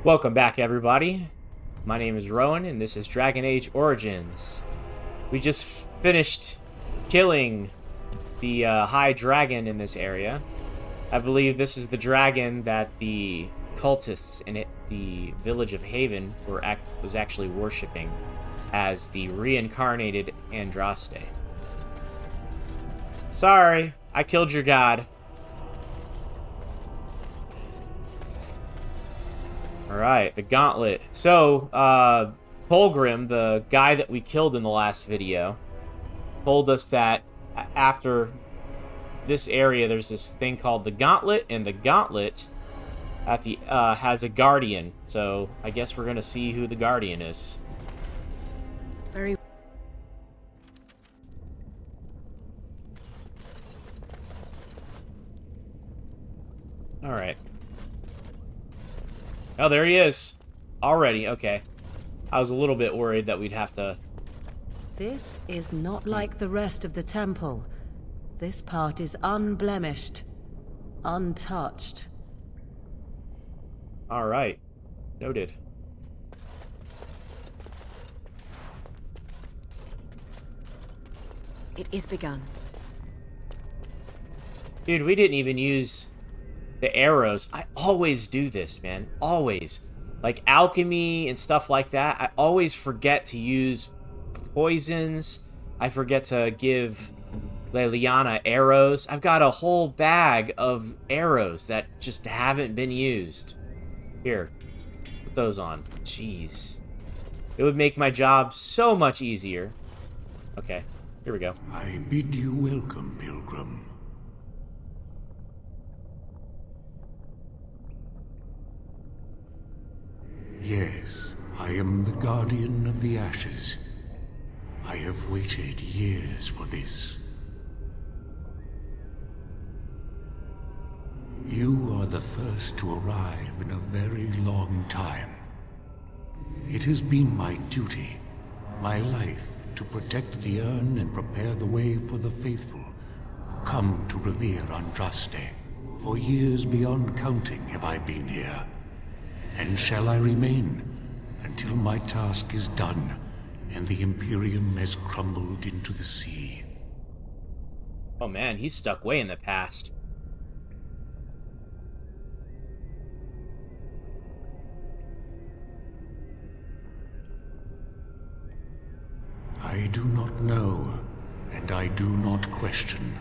Welcome back, everybody. My name is Rowan, and this is Dragon Age Origins. We just finished killing the high dragon in this area. I believe this is the dragon that the cultists in the village of Haven was actually worshipping as the reincarnated Andraste. Sorry, I killed your god. Alright, the Gauntlet. So, Fulgrim, the guy that we killed in the last video, told us that after this area, there's this thing called the Gauntlet, and the Gauntlet at the has a guardian. So, I guess we're going to see who the guardian is. Very. Alright. Oh, there he is. Already, okay. I was a little bit worried that we'd have to... This is not like the rest of the temple. This part is unblemished, untouched. Alright. Noted. It is begun. Dude, we didn't even use the arrows. I always do this, man. Always. Like alchemy and stuff like that. I always forget to use poisons. I forget to give Leliana arrows. I've got a whole bag of arrows that just haven't been used. Here. Put those on. Jeez. It would make my job so much easier. Okay. Here we go. I bid you welcome, Pilgrim. Yes, I am the Guardian of the Ashes. I have waited years for this. You are the first to arrive in a very long time. It has been my duty, my life, to protect the urn and prepare the way for the faithful who come to revere Andraste. For years beyond counting have I been here. And shall I remain until my task is done and the Imperium has crumbled into the sea. Oh man, he's stuck way in the past. I do not know, and I do not question.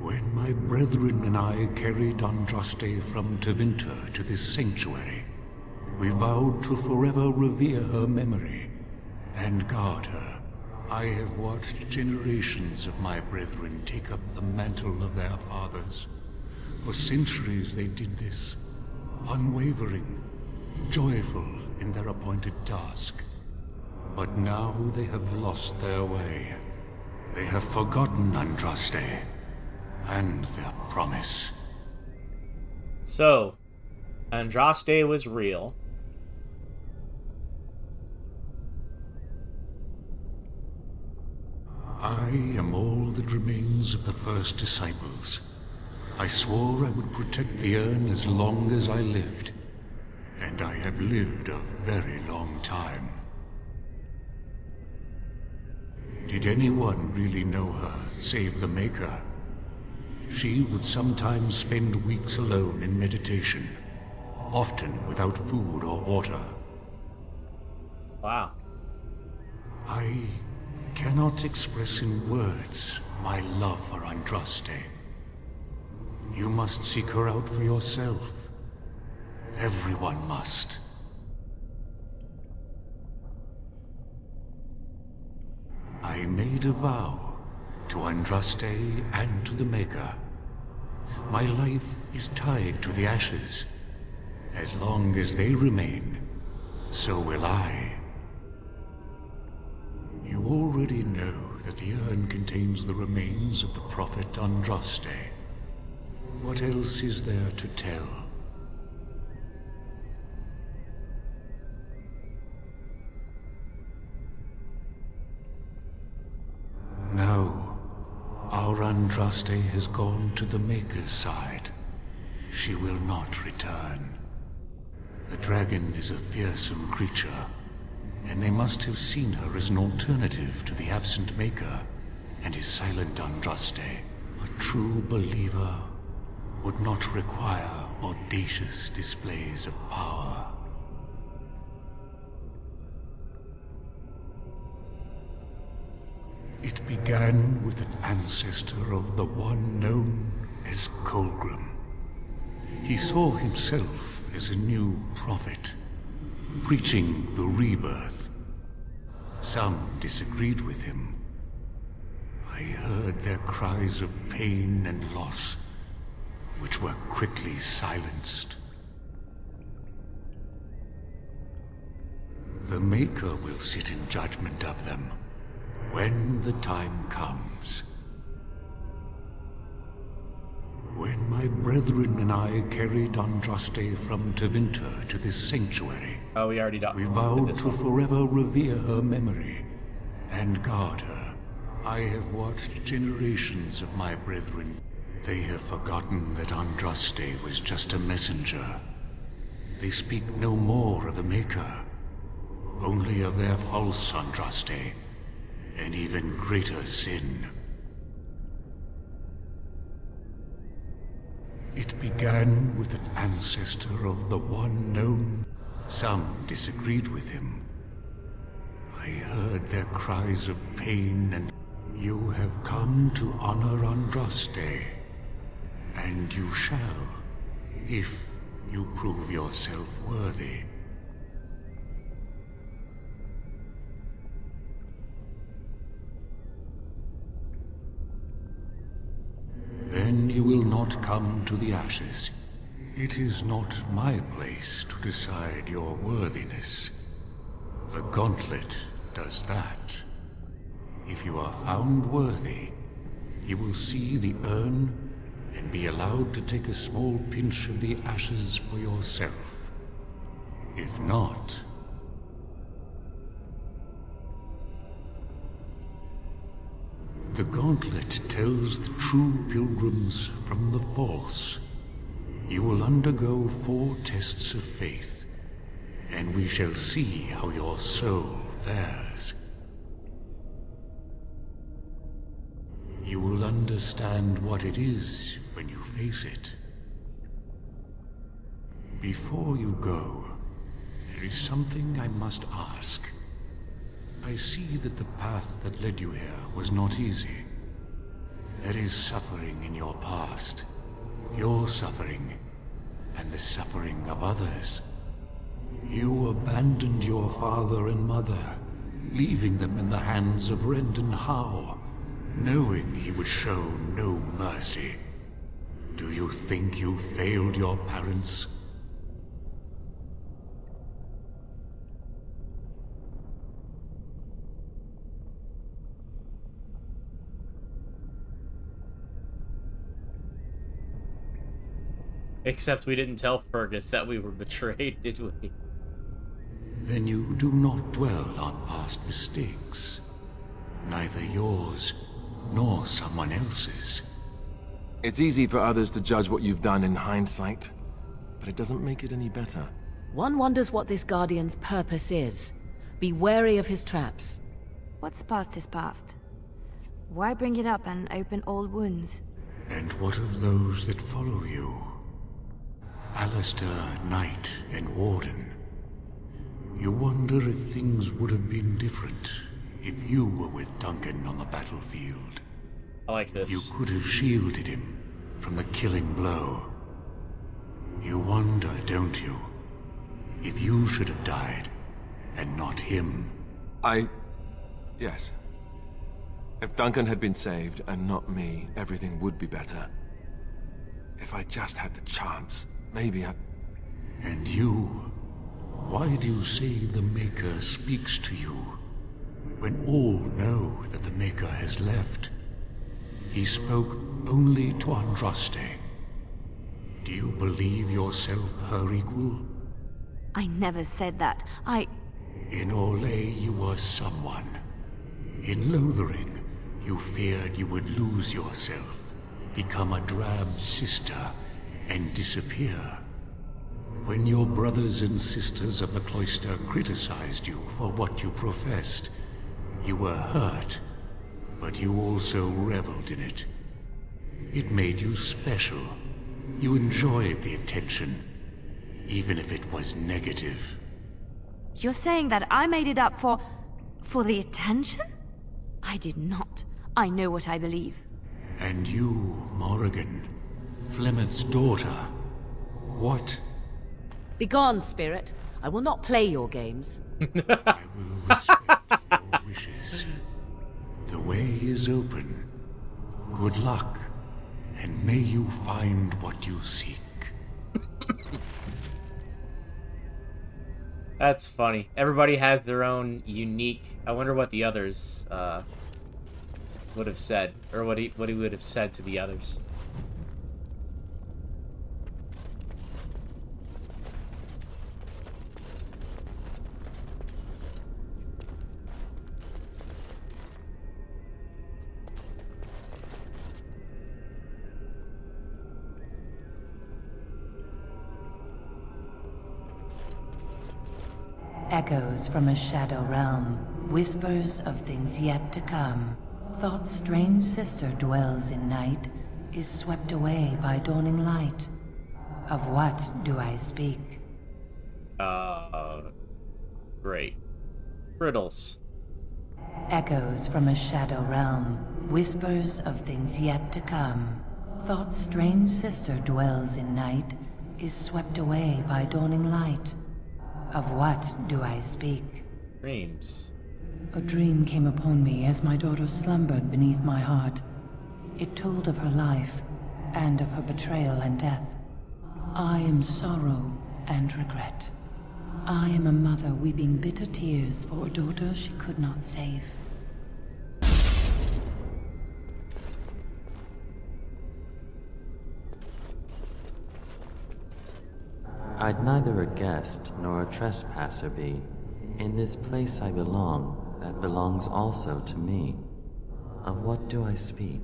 When my brethren and I carried Andraste from Tevinter to this sanctuary, we vowed to forever revere her memory and guard her. I have watched generations of my brethren take up the mantle of their fathers. For centuries they did this, unwavering, joyful in their appointed task. But now they have lost their way. They have forgotten Andraste and their promise. So, Andraste was real. I am all that remains of the first disciples. I swore I would protect the urn as long as I lived, and I have lived a very long time. Did anyone really know her, save the Maker? She would sometimes spend weeks alone in meditation, often without food or water. Wow. I cannot express in words my love for Andraste. You must seek her out for yourself. Everyone must. I made a vow to Andraste and to the Maker. My life is tied to the ashes. As long as they remain, so will I. You already know that the urn contains the remains of the prophet Andraste. What else is there to tell? Andraste has gone to the Maker's side, she will not return. The dragon is a fearsome creature, and they must have seen her as an alternative to the absent Maker and his silent Andraste. A true believer would not require audacious displays of power. It began with an ancestor of the one known as Colgrim. He saw himself as a new prophet, preaching the rebirth. Some disagreed with him. I heard their cries of pain and loss, which were quickly silenced. The Maker will sit in judgment of them when the time comes. When my brethren and I carried Andraste from Tevinter to this sanctuary, Oh, we already we vowed to forever revere her memory and guard her. I have watched generations of my brethren. They have forgotten that Andraste was just a messenger. They speak no more of the Maker, only of their false Andraste, an even greater sin. It began with an ancestor of the one known. Some disagreed with him. I heard their cries of pain, and you have come to honor Andraste, and you shall, if you prove yourself worthy. Then you will not come to the ashes. It is not my place to decide your worthiness. The Gauntlet does that. If you are found worthy, you will see the urn and be allowed to take a small pinch of the ashes for yourself. If not, the Gauntlet tells the true pilgrims from the false. You will undergo 4 tests of faith, and we shall see how your soul fares. You will understand what it is when you face it. Before you go, there is something I must ask. I see that the path that led you here was not easy. There is suffering in your past. Your suffering, and the suffering of others. You abandoned your father and mother, leaving them in the hands of Rendon Howe, knowing he would show no mercy. Do you think you failed your parents? Except we didn't tell Fergus that we were betrayed, did we? Then you do not dwell on past mistakes. Neither yours, nor someone else's. It's easy for others to judge what you've done in hindsight, but it doesn't make it any better. One wonders what this Guardian's purpose is. Be wary of his traps. What's past is past. Why bring it up and open old wounds? And what of those that follow you? Alistair, Knight, and Warden. You wonder if things would have been different if you were with Duncan on the battlefield. I like this. You could have shielded him from the killing blow. You wonder, don't you, if you should have died and not him? Yes. If Duncan had been saved and not me, everything would be better. If I just had the chance, maybe I... And you? Why do you say the Maker speaks to you, when all know that the Maker has left? He spoke only to Andraste. Do you believe yourself her equal? I never said that. In Orlais you were someone. In Lothering, you feared you would lose yourself. become a drab sister, and disappear. When your brothers and sisters of the cloister criticized you for what you professed, you were hurt, but you also reveled in it. It made you special. You enjoyed the attention, even if it was negative. You're saying that I made it up for the attention? I did not. I know what I believe. And you, Morrigan, Flemeth's daughter, what? Begone, spirit. I will not play your games. I will respect your wishes. The way is open. Good luck, and may you find what you seek. That's funny. Everybody has their own unique... I wonder what the others would have said, or what he would have said to the others. Echoes from a shadow realm, whispers of things yet to come. Thought's strange sister dwells in night, is swept away by dawning light. Of what do I speak? Great. Riddles. Echoes from a shadow realm, whispers of things yet to come. Thought's strange sister dwells in night, is swept away by dawning light. Of what do I speak? Dreams. A dream came upon me as my daughter slumbered beneath my heart. It told of her life, and of her betrayal and death. I am sorrow and regret. I am a mother weeping bitter tears for a daughter she could not save. I'd neither a guest nor a trespasser be. In this place I belong, that belongs also to me. Of what do I speak?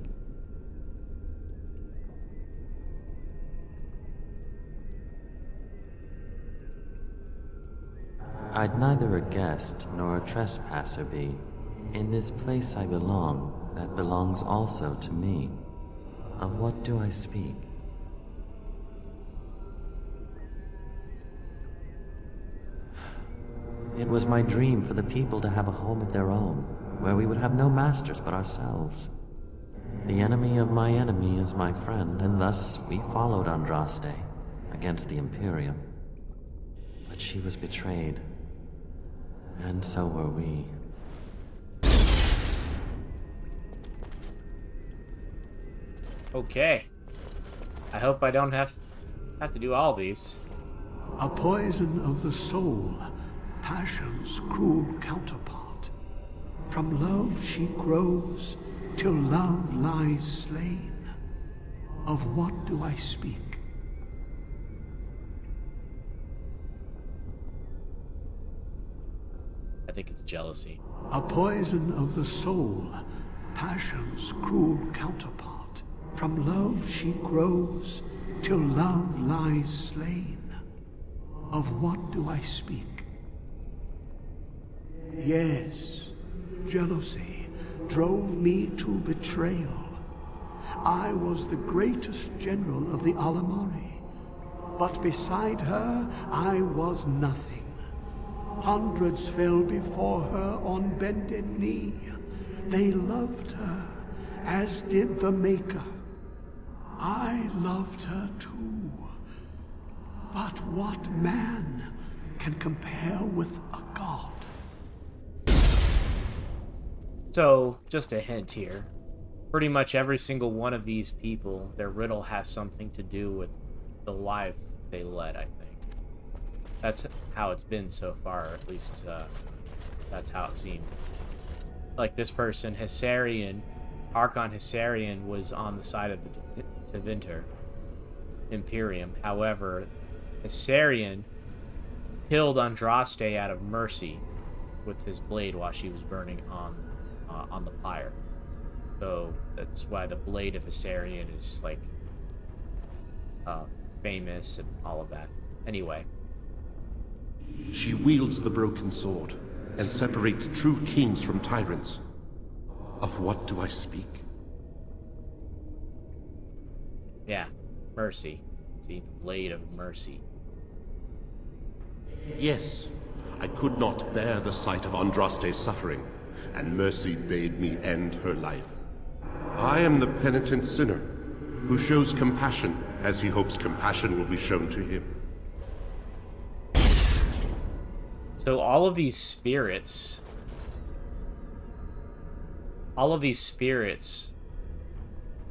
I'd neither a guest nor a trespasser be. In this place I belong, that belongs also to me. Of what do I speak? It was my dream for the people to have a home of their own, where we would have no masters but ourselves. The enemy of my enemy is my friend, and thus we followed Andraste against the Imperium. But she was betrayed, and so were we. Okay. I hope I don't have to do all these. A poison of the soul, passion's cruel counterpart. From love she grows, till love lies slain. Of what do I speak? I think it's jealousy. A poison of the soul, passion's cruel counterpart. From love she grows, till love lies slain. Of what do I speak? Yes, jealousy drove me to betrayal. I was the greatest general of the Alamari, but beside her I was nothing. Hundreds fell before her on bended knee. They loved her, as did the Maker. I loved her too. But what man can compare with a god? So, just a hint here. Pretty much every single one of these people, their riddle has something to do with the life they led, I think. That's how it's been so far, or at least that's how it seemed. Like this person, Hissarian, Archon Hissarian, was on the side of the Tevinter Imperium. However, Hissarian killed Andraste out of mercy with his blade while she was burning on the pyre. So That's why the blade of Viserion is like famous and all of that. Anyway. She wields the broken sword and separates true kings from tyrants. Of what do I speak? Yeah, mercy. See, the blade of mercy. Yes, I could not bear the sight of Andraste's suffering, and mercy bade me end her life. I am the penitent sinner, who shows compassion as he hopes compassion will be shown to him. So all of these spirits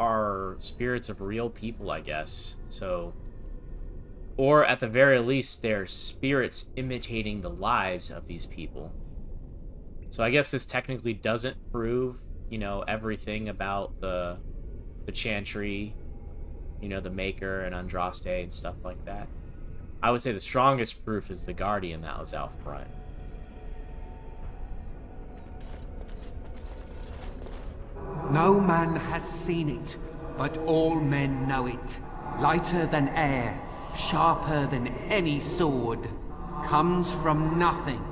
are spirits of real people, I guess. So, or at the very least, they're spirits imitating the lives of these people. So I guess this technically doesn't prove, you know, everything about the Chantry, you know, the Maker and Andraste and stuff like that. I would say the strongest proof is the Guardian that was out front. No man has seen it, but all men know it. Lighter than air, sharper than any sword. Comes from nothing,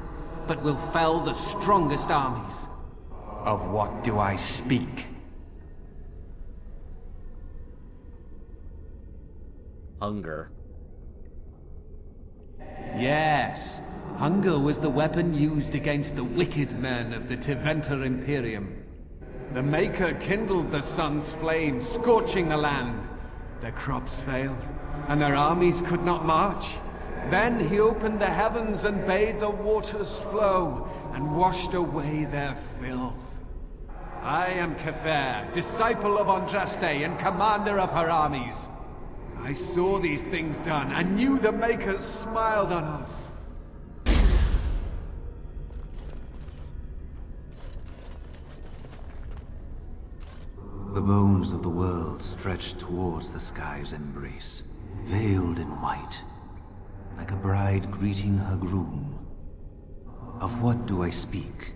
but will fell the strongest armies. Of what do I speak? Hunger. Yes, hunger was the weapon used against the wicked men of the Tevinter Imperium. The Maker kindled the sun's flame, scorching the land. Their crops failed, and their armies could not march. Then he opened the heavens and bade the waters flow, and washed away their filth. I am Cather, disciple of Andraste and commander of her armies. I saw these things done, and knew the Makers smiled on us. The bones of the world stretched towards the sky's embrace, veiled in white, like a bride greeting her groom. Of what do I speak?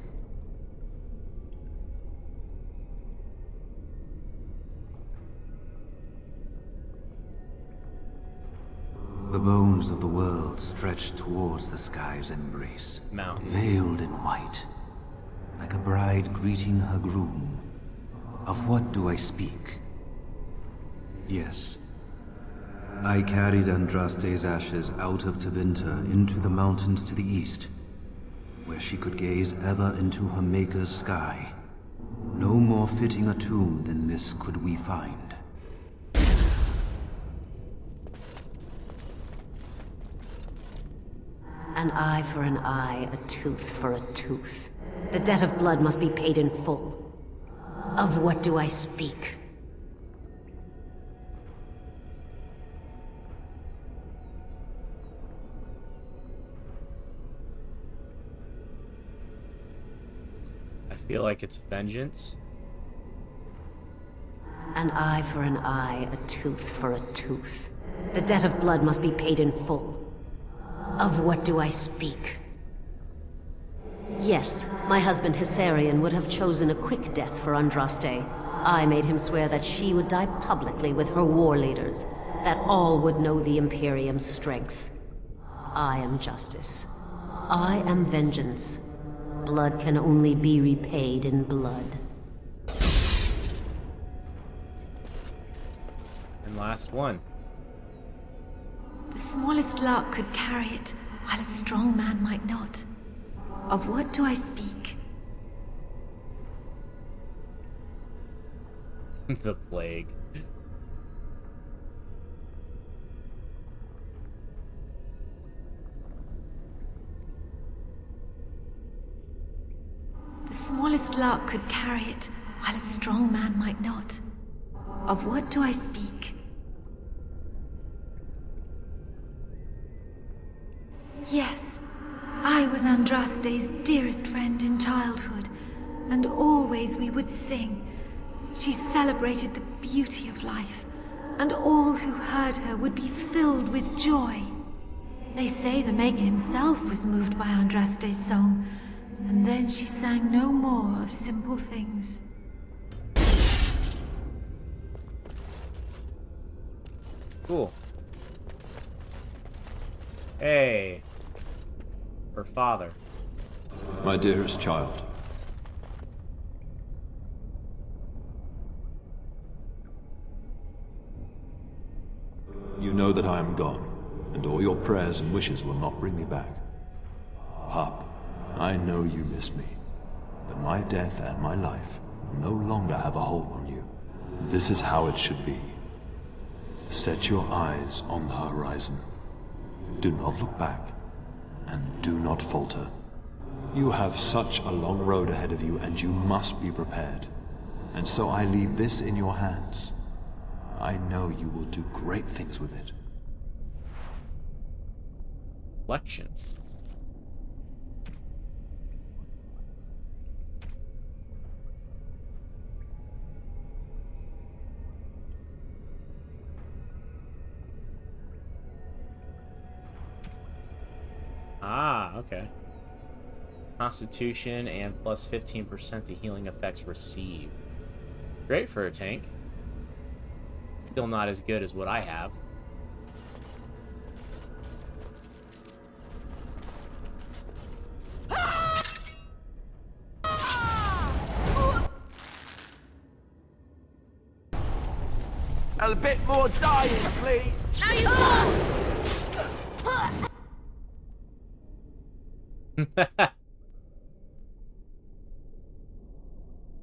The bones of the world stretched towards the sky's embrace, Mountains. Veiled in white, like a bride greeting her groom. Of what do I speak? Yes. I carried Andraste's ashes out of Tevinter into the mountains to the east, where she could gaze ever into her Maker's sky. No more fitting a tomb than this could we find. An eye for an eye, a tooth for a tooth. The debt of blood must be paid in full. Of what do I speak? I feel like it's vengeance. An eye for an eye, a tooth for a tooth. The debt of blood must be paid in full. Of what do I speak? Yes, my husband Viserion would have chosen a quick death for Andraste. I made him swear that she would die publicly with her war leaders, that all would know the Imperium's strength. I am justice. I am vengeance. Blood can only be repaid in blood. And last one. The smallest lark could carry it, while a strong man might not. Of what do I speak? The plague. The smallest lark could carry it, while a strong man might not. Of what do I speak? Yes, I was Andraste's dearest friend in childhood, and always we would sing. She celebrated the beauty of life, and all who heard her would be filled with joy. They say the Maker himself was moved by Andraste's song, and then she sang no more of simple things. Cool. Hey. Her father. My dearest child. You know that I am gone, and all your prayers and wishes will not bring me back. Pup, I know you miss me, but my death and my life no longer have a hold on you. This is how it should be. Set your eyes on the horizon. Do not look back, and do not falter. You have such a long road ahead of you, and you must be prepared. And so I leave this in your hands. I know you will do great things with it. Reflection. Ah, okay. Constitution and plus 15% to healing effects received. Great for a tank. Still not as good as what I have. A bit more dying, please. Now you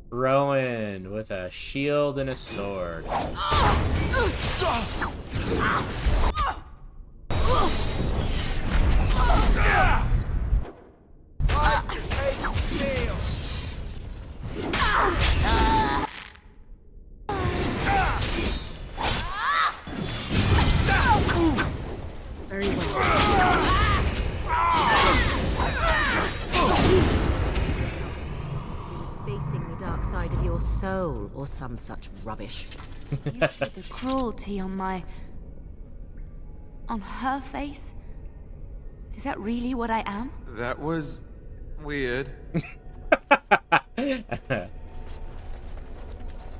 Rowan with a shield and a sword. Very well. Facing the dark side of your soul, or some such rubbish. You see the cruelty on her face? Is that really what I am? That was weird.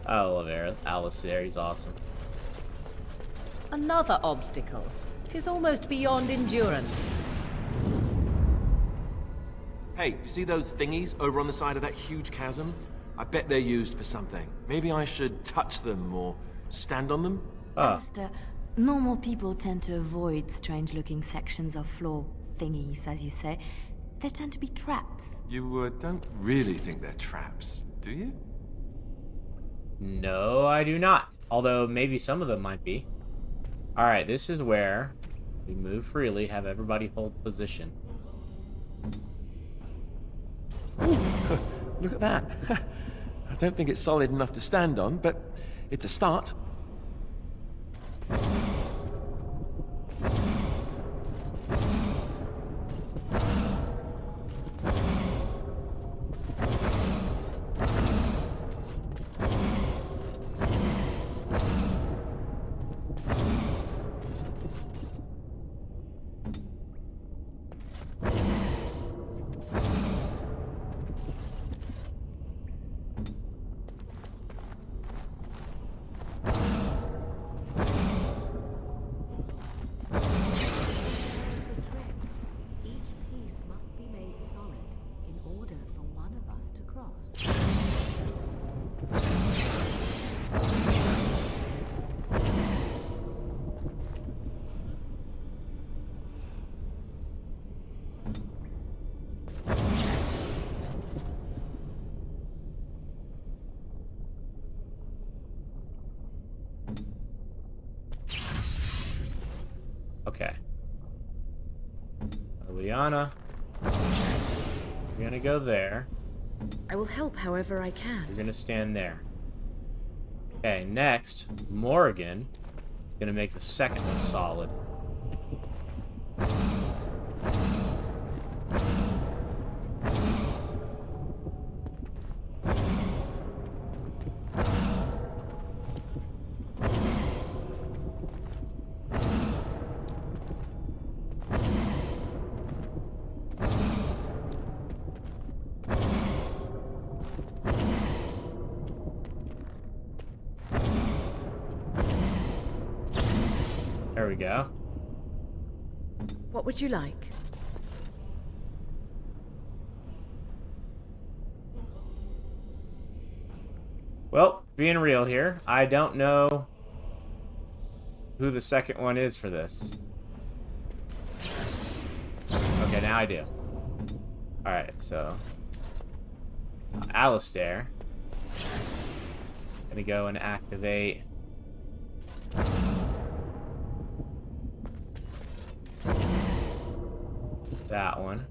I love Alice there. He's awesome. Another obstacle. 'Tis almost beyond endurance. Hey, you see those thingies over on the side of that huge chasm? I bet they're used for something. Maybe I should touch them or stand on them? Alistair, normal people tend to avoid strange-looking sections of floor thingies, as you say. They tend to be traps. You don't really think they're traps, do you? No, I do not. Although maybe some of them might be. Alright, this is where we move freely, have everybody hold position. Look at that. I don't think it's solid enough to stand on, but it's a start. Okay. Liliana. You're gonna go there. I will help however I can. You're gonna stand there. Okay, next, Morrigan. Gonna make the second one solid. There we go. What would you like? Well, being real here, I don't know who the second one is for this. Okay, now I do. Alright, so... Alistair. Gonna go and activate... that one.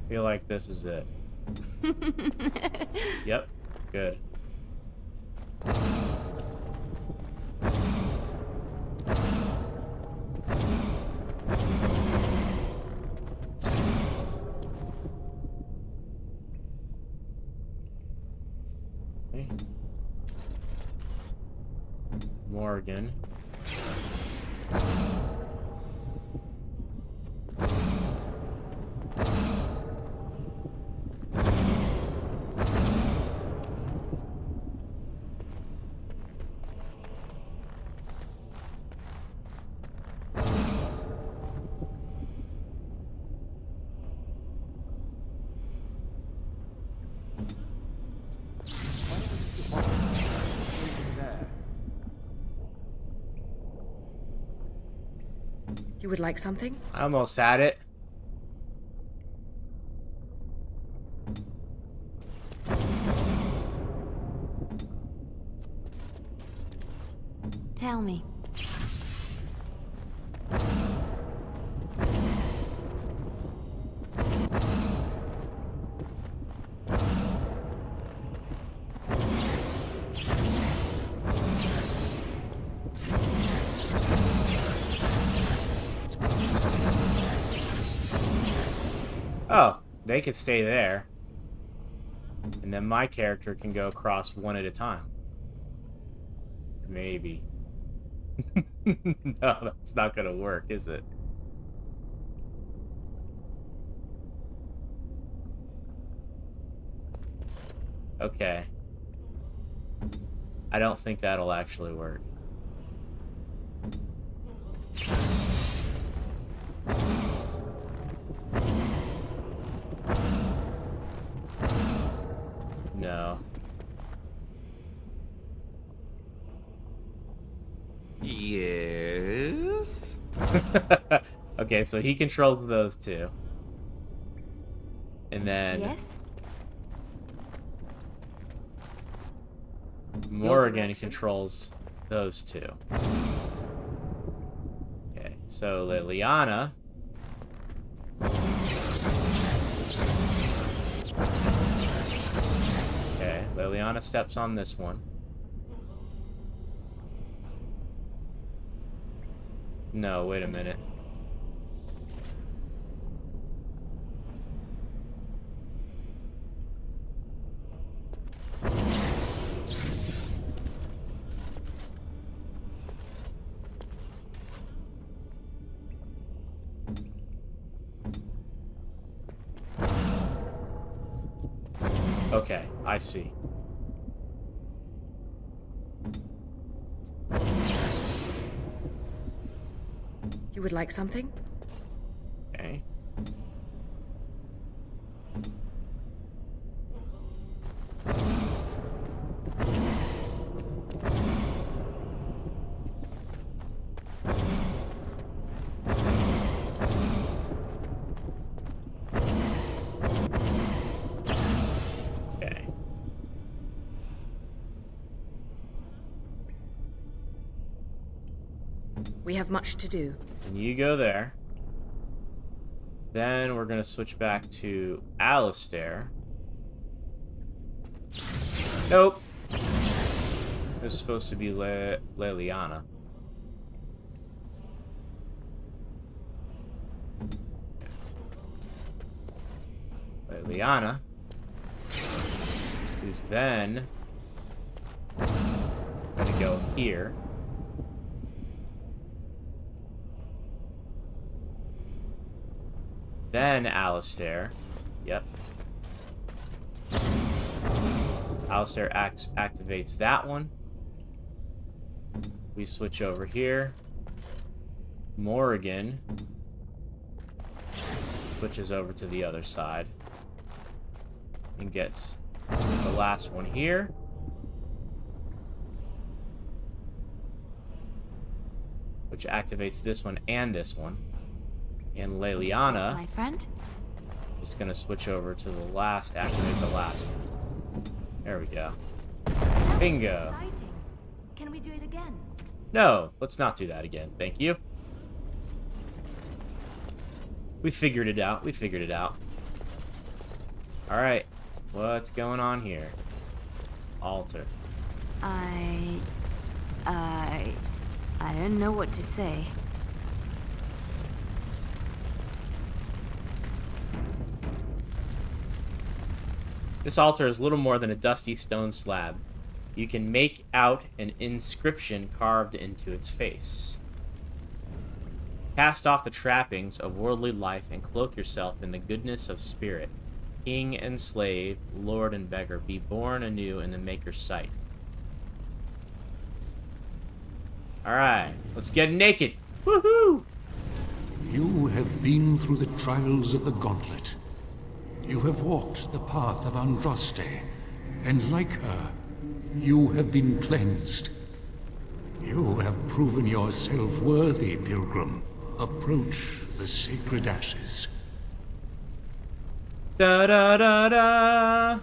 Feel like this is it. Yep, good. Okay. Morgan. You would like something? I almost had it. Tell me. Oh, they could stay there. And then my character can go across one at a time. Maybe. No, that's not gonna work, is it? Okay. I don't think that'll actually work. No. Yes? Okay, so he controls those two. And then... Yes? Morgan controls those two. Okay, so Liliana... Okay, Liliana steps on this one. No, wait a minute. Okay, I see. You would like something? Okay. Okay. We have much to do. And you go there. Then we're gonna switch back to Alistair. Nope. This is supposed to be Liliana. Liliana who's then going to go here. Then Alistair. Yep. Alistair activates that one. We switch over here. Morrigan switches over to the other side and gets the last one here. Which activates this one and this one. And Leliana, my friend, is going to switch over to the last, activate the last one. There we go. Bingo. Exciting. Can we do it again? No, let's not do that again. Thank you. We figured it out. We figured it out. Alright. What's going on here? Altar. I don't know what to say. This altar is little more than a dusty stone slab. You can make out an inscription carved into its face. Cast off the trappings of worldly life and cloak yourself in the goodness of spirit. King and slave, lord and beggar, be born anew in the Maker's sight. Alright, let's get naked. Woohoo! You have been through the trials of the Gauntlet. You have walked the path of Andraste, and like her, you have been cleansed. You have proven yourself worthy, pilgrim. Approach the sacred ashes. Da da da da!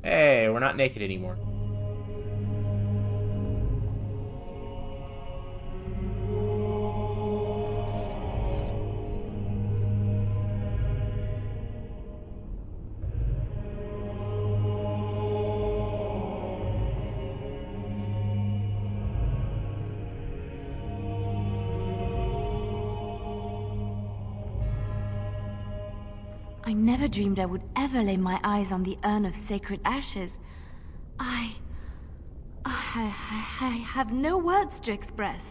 Hey, we're not naked anymore. I never dreamed I would ever lay my eyes on the urn of sacred ashes. I have no words to express.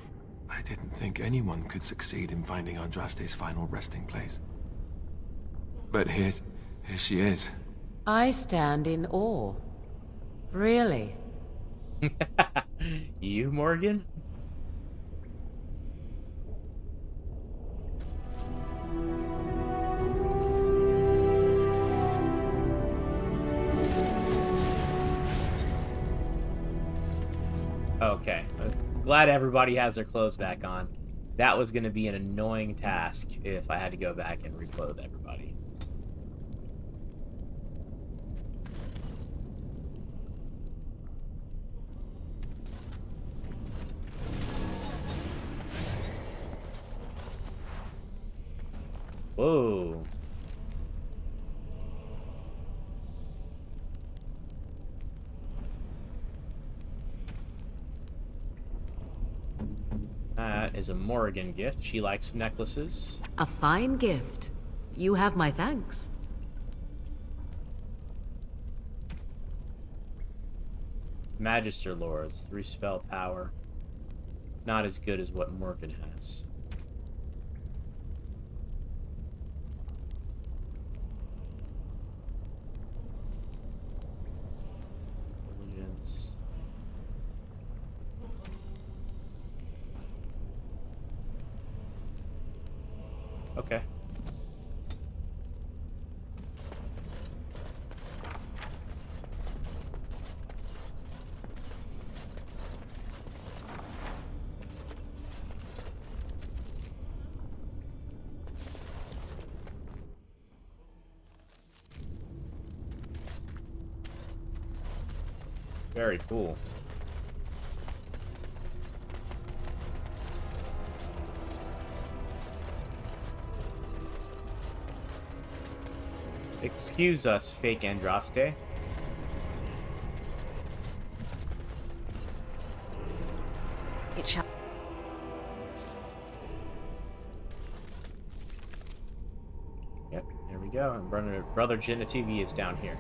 I didn't think anyone could succeed in finding Andraste's final resting place. But here she is. I stand in awe. Really? You, Morgan? Okay, I was glad everybody has their clothes back on. That was going to be an annoying task if I had to go back and reclothe everybody. Whoa. That is a Morrigan gift. She likes necklaces. A fine gift. You have my thanks. Magister Lords, 3 spell power. Not as good as what Morgan has. Diligence. Okay. Very cool. Excuse us, fake Andraste. It shall. There we go. And Brother Genitivi is down here.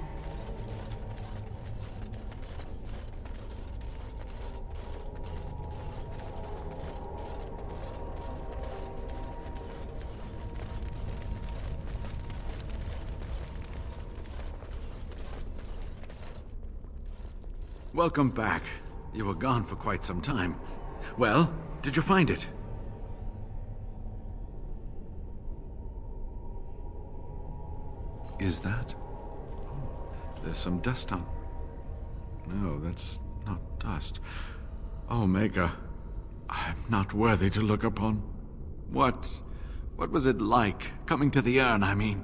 Welcome back. You were gone for quite some time. Well, did you find it? Is that? There's some dust on. No, that's not dust. Oh, Maker, I'm not worthy to look upon. What was it like, coming to the urn, I mean?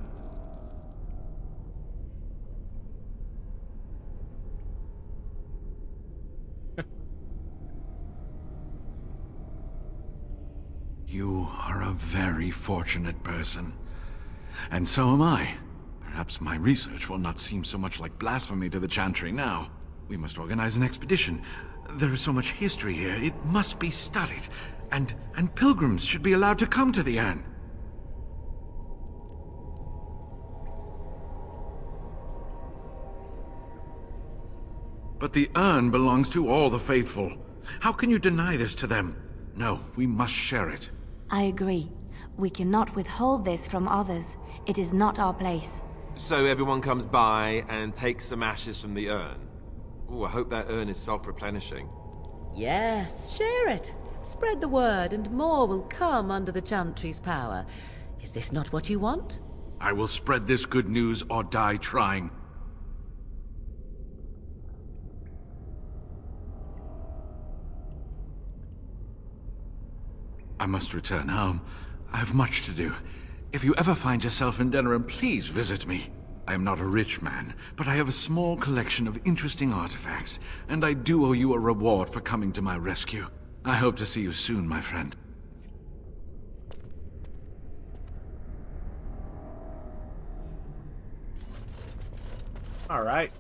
You are a very fortunate person. And so am I. Perhaps my research will not seem so much like blasphemy to the Chantry now. We must organize an expedition. There is so much history here, it must be studied. And pilgrims should be allowed to come to the urn. But the urn belongs to all the faithful. How can you deny this to them? No, we must share it. I agree. We cannot withhold this from others. It is not our place. So everyone comes by and takes some ashes from the urn. Oh, I hope that urn is self-replenishing. Yes, share it. Spread the word and more will come under the Chantry's power. Is this not what you want? I will spread this good news or die trying. I must return home. I have much to do. If you ever find yourself in Denerim, please visit me. I am not a rich man, but I have a small collection of interesting artifacts, and I do owe you a reward for coming to my rescue. I hope to see you soon, my friend. All right.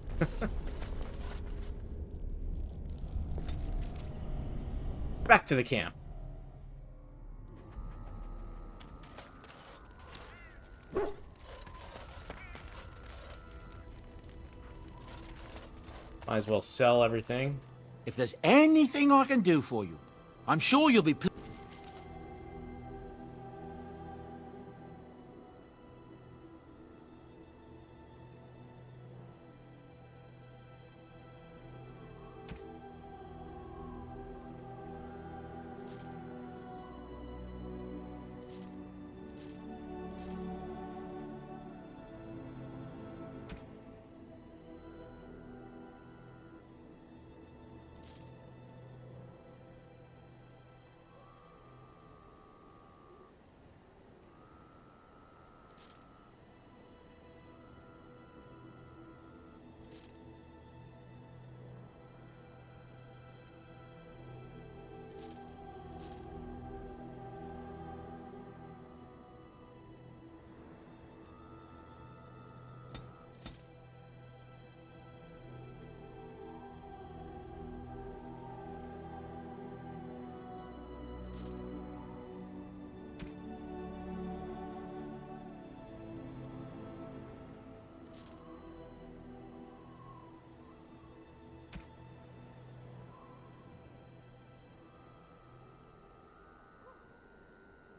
Back to the camp. Might as well sell everything. If there's anything I can do for you, I'm sure you'll be pleased.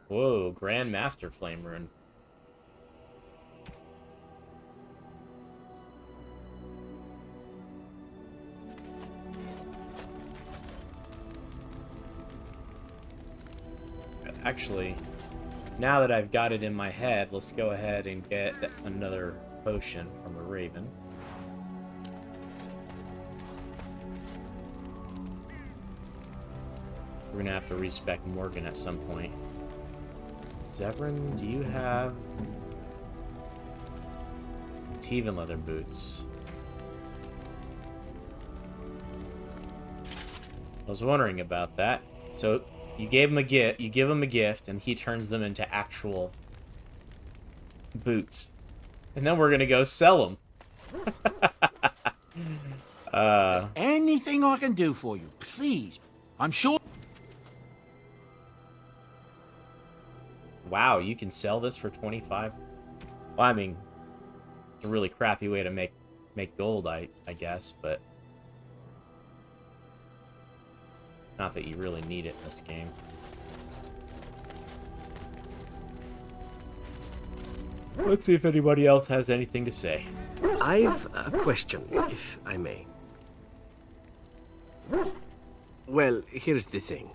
Whoa, Grand Master Flame Rune. Actually, now that I've got it in my head, let's go ahead and get another potion from a raven. We're gonna have to respec Morgan at some point. Zevran, do you have Tevan leather boots? I was wondering about that. So you gave him a gift. You give him a gift, and he turns them into actual boots. And then we're gonna go sell them. Anything I can do for you, please. I'm sure. Wow, you can sell this for 25? Well, I mean, it's a really crappy way to make gold, I guess, but not that you really need it in this game. Let's see if anybody else has anything to say. I've a question, if I may. Well, here's the thing.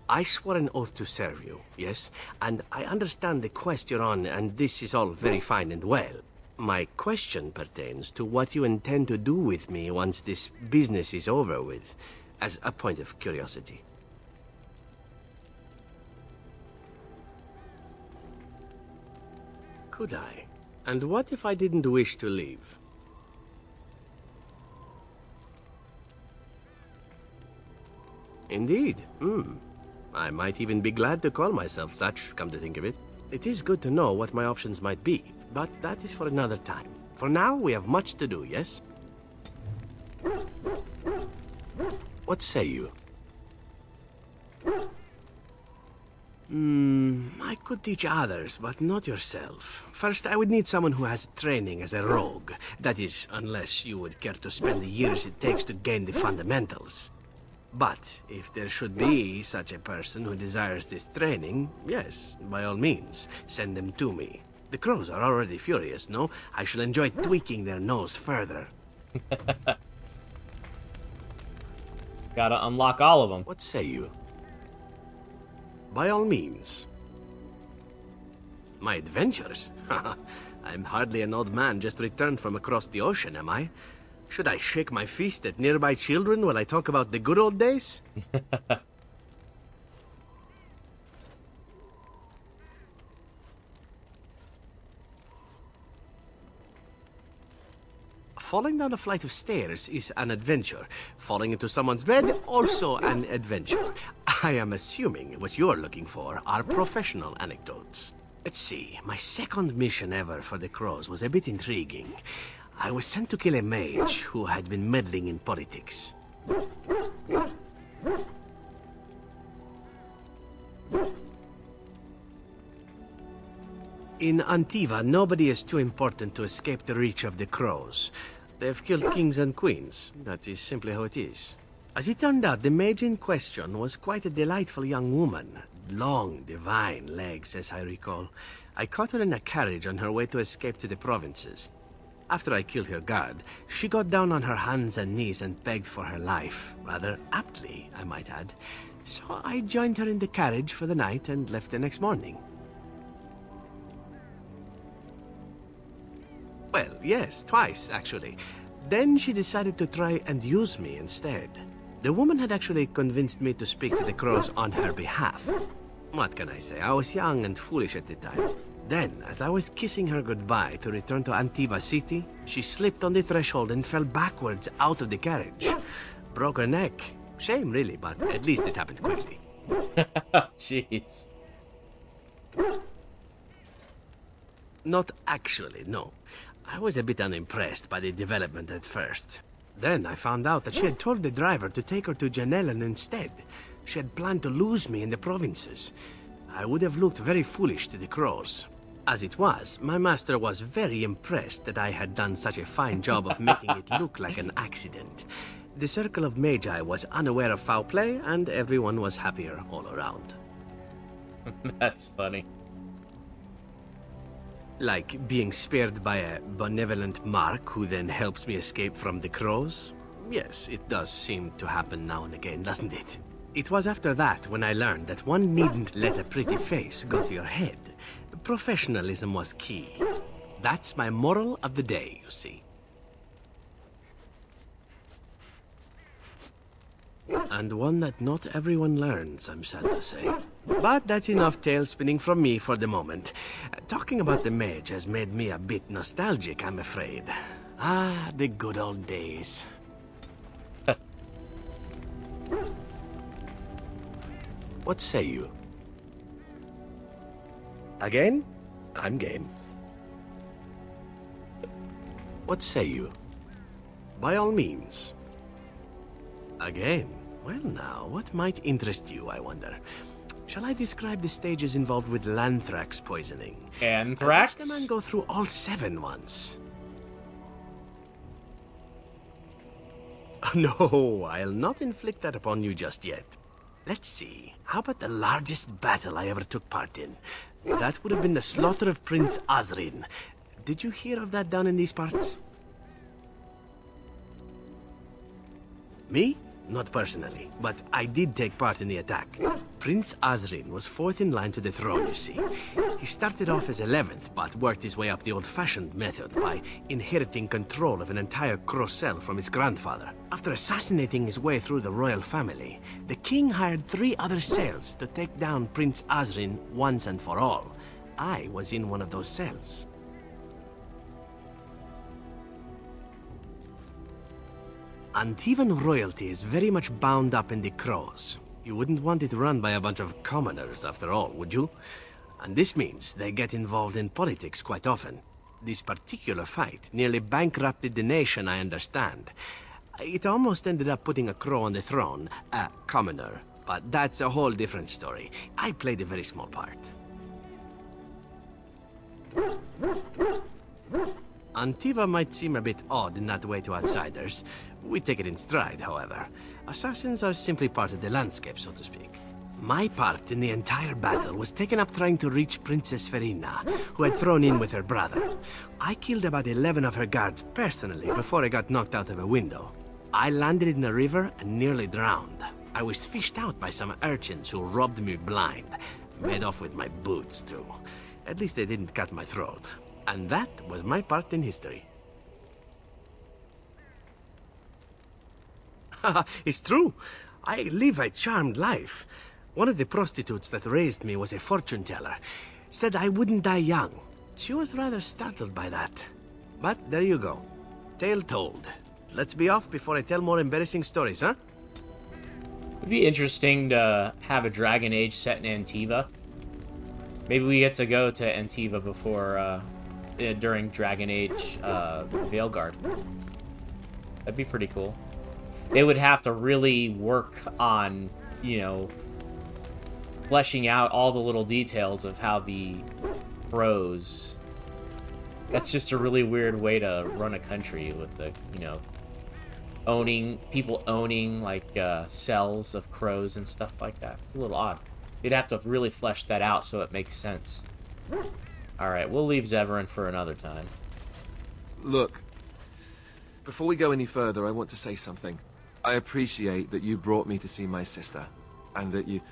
I swore an oath to serve you, yes? And I understand the quest you're on, and this is all very fine and well. My question pertains to what you intend to do with me once this business is over with, as a point of curiosity. Could I? And what if I didn't wish to leave? Indeed. I might even be glad to call myself such, come to think of it. It is good to know what my options might be, but that is for another time. For now, we have much to do, yes? What say you? I could teach others, but not yourself. First, I would need someone who has training as a rogue. That is, unless you would care to spend the years it takes to gain the fundamentals. But if there should be such a person who desires this training, yes, by all means, send them to me. The crows are already furious, no? I shall enjoy tweaking their nose further. Gotta unlock all of them. What say you? By all means. My adventures? I'm hardly an old man just returned from across the ocean, am I? Should I shake my fist at nearby children while I talk about the good old days? Falling down a flight of stairs is an adventure. Falling into someone's bed, also an adventure. I am assuming what you're looking for are professional anecdotes. Let's see, my second mission ever for the crows was a bit intriguing. I was sent to kill a mage who had been meddling in politics. In Antiva, nobody is too important to escape the reach of the crows. They've killed kings and queens. That is simply how it is. As it turned out, the mage in question was quite a delightful young woman. Long, divine legs, as I recall. I caught her in a carriage on her way to escape to the provinces. After I killed her guard, she got down on her hands and knees and begged for her life. Rather aptly, I might add. So I joined her in the carriage for the night and left the next morning. Well, yes, twice, actually. Then she decided to try and use me instead. The woman had actually convinced me to speak to the crows on her behalf. What can I say? I was young and foolish at the time. Then, as I was kissing her goodbye to return to Antiva City, she slipped on the threshold and fell backwards out of the carriage. Broke her neck. Shame, really, but at least it happened quickly. Jeez. Not actually, no. I was a bit unimpressed by the development at first. Then I found out that she had told the driver to take her to Janellen instead. She had planned to lose me in the provinces. I would have looked very foolish to the crows. As it was, my master was very impressed that I had done such a fine job of making it look like an accident. The circle of magi was unaware of foul play, and everyone was happier all around. That's funny. Like being spared by a benevolent mark who then helps me escape from the crows? Yes, it does seem to happen now and again, doesn't it? It was after that when I learned that one needn't let a pretty face go to your head. Professionalism was key. That's my moral of the day, you see. And one that not everyone learns, I'm sad to say. But that's enough tale spinning from me for the moment. Talking about the mage has made me a bit nostalgic, I'm afraid. Ah, the good old days. What say you? Again? I'm game. What say you? By all means. Again? Well now, what might interest you, I wonder? Shall I describe the stages involved with Lanthrax poisoning? Anthrax? I watched the man go through all 7 once. No, I'll not inflict that upon you just yet. Let's see, how about the largest battle I ever took part in? That would have been the slaughter of Prince Osrin. Did you hear of that down in these parts? Me? Not personally, but I did take part in the attack. Prince Osrin was 4th in line to the throne, you see. He started off as 11th, but worked his way up the old-fashioned method by inheriting control of an entire Crocel from his grandfather. After assassinating his way through the royal family, the king hired 3 other cells to take down Prince Osrin once and for all. I was in one of those cells. Antivan royalty is very much bound up in the Crows. You wouldn't want it run by a bunch of commoners, after all, would you? And this means they get involved in politics quite often. This particular fight nearly bankrupted the nation, I understand. It almost ended up putting a Crow on the throne, a commoner. But that's a whole different story. I played a very small part. Antiva might seem a bit odd in that way to outsiders. We take it in stride, however. Assassins are simply part of the landscape, so to speak. My part in the entire battle was taken up trying to reach Princess Verina, who had thrown in with her brother. I killed about 11 of her guards personally before I got knocked out of a window. I landed in a river and nearly drowned. I was fished out by some urchins who robbed me blind. Made off with my boots, too. At least they didn't cut my throat. And that was my part in history. Haha, it's true. I live a charmed life. One of the prostitutes that raised me was a fortune teller. Said I wouldn't die young. She was rather startled by that. But there you go. Tale told. Let's be off before I tell more embarrassing stories, huh? It'd be interesting to have a Dragon Age set in Antiva. Maybe we get to go to Antiva before, during Dragon Age, Veilguard. That'd be pretty cool. They would have to really work on, you know, fleshing out all the little details of how the Crows... That's just a really weird way to run a country with the, you know, people owning, like, cells of crows and stuff like that. It's a little odd. You'd have to really flesh that out so it makes sense. Alright, we'll leave Zevran for another time. Look, before we go any further, I want to say something. I appreciate that you brought me to see my sister, and that you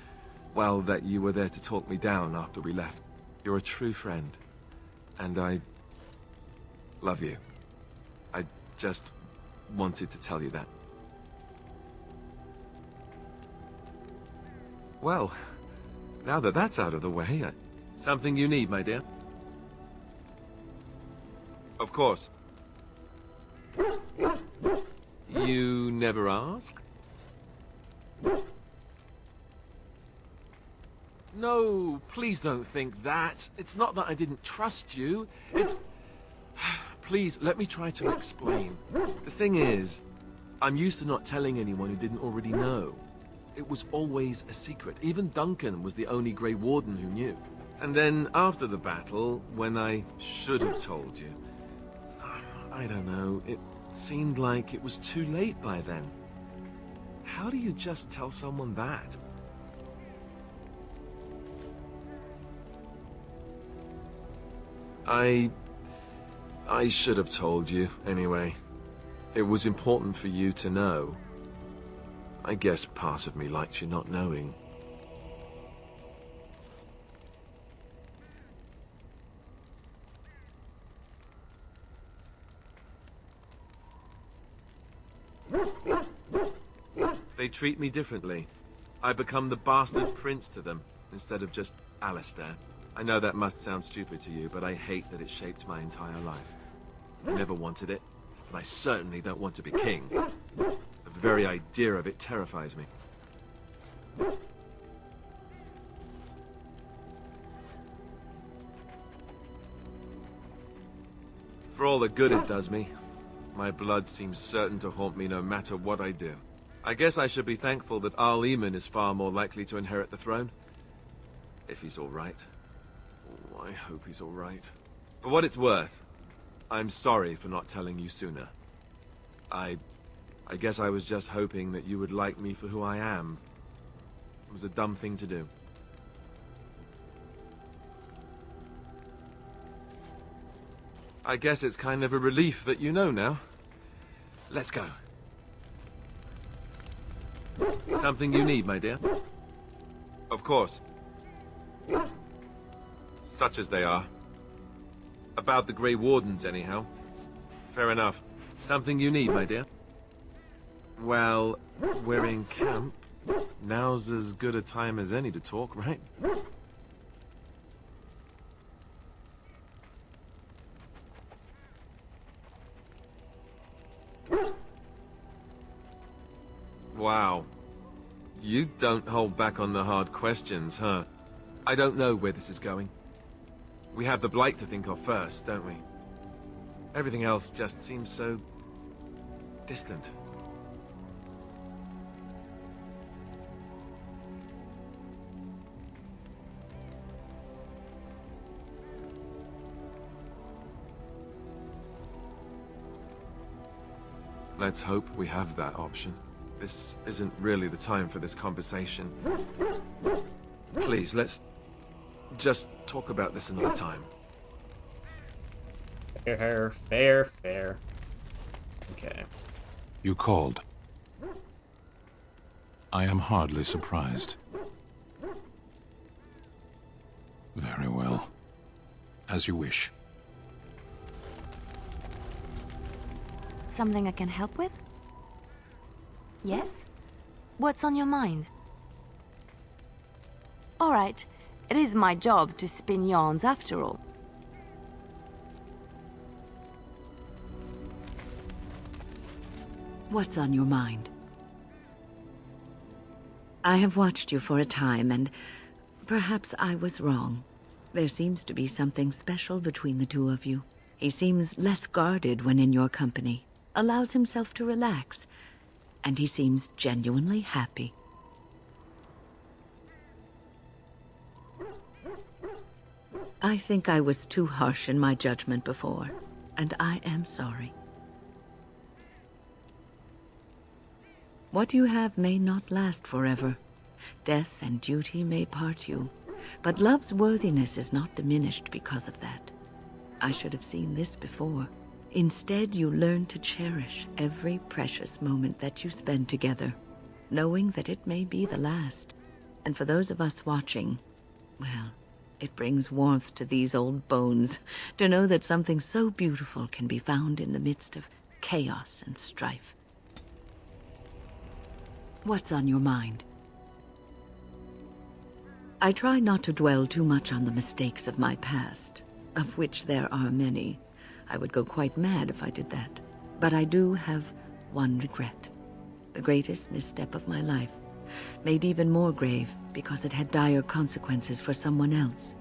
were there to talk me down after we left. You're a true friend, and I love you. I just wanted to tell you that. Well, now that that's out of the way, something you need, my dear? Of course. You never asked? No, please don't think that. It's not that I didn't trust you. It's... Please, let me try to explain. The thing is, I'm used to not telling anyone who didn't already know. It was always a secret. Even Duncan was the only Grey Warden who knew. And then, after the battle, when I should have told you, I don't know, it seemed like it was too late by then. How do you just tell someone that? I should have told you, anyway. It was important for you to know. I guess part of me liked you not knowing. They treat me differently. I become the bastard prince to them, instead of just Alistair. I know that must sound stupid to you, but I hate that it shaped my entire life. I never wanted it, and I certainly don't want to be king. The very idea of it terrifies me. For all the good it does me, my blood seems certain to haunt me no matter what I do. I guess I should be thankful that Al Eamon is far more likely to inherit the throne. if he's all right. Oh, I hope he's all right. For what it's worth, I'm sorry for not telling you sooner. I guess I was just hoping that you would like me for who I am. It was a dumb thing to do. I guess it's kind of a relief that you know now. Let's go. Something you need, my dear? Of course. Such as they are. About the Grey Wardens, anyhow. Fair enough. Something you need, my dear? Well, we're in camp. Now's as good a time as any to talk, right? Wow. You don't hold back on the hard questions, huh? I don't know where this is going. We have the Blight to think of first, don't we? Everything else just seems so distant. Let's hope we have that option. This isn't really the time for this conversation. Please, let's just talk about this another time. Fair. Okay. You called. I am hardly surprised. Very well. As you wish. Something I can help with? Yes? What's on your mind? All right. It is my job to spin yarns after all. What's on your mind? I have watched you for a time, and perhaps I was wrong. There seems to be something special between the two of you. He seems less guarded when in your company, allows himself to relax, and he seems genuinely happy. I think I was too harsh in my judgment before, and I am sorry. What you have may not last forever. Death and duty may part you, but love's worthiness is not diminished because of that. I should have seen this before. Instead, you learn to cherish every precious moment that you spend together, knowing that it may be the last. And for those of us watching, well, it brings warmth to these old bones to know that something so beautiful can be found in the midst of chaos and strife. What's on your mind? I try not to dwell too much on the mistakes of my past, of which there are many. I would go quite mad if I did that. But I do have one regret. The greatest misstep of my life, made even more grave because it had dire consequences for someone else.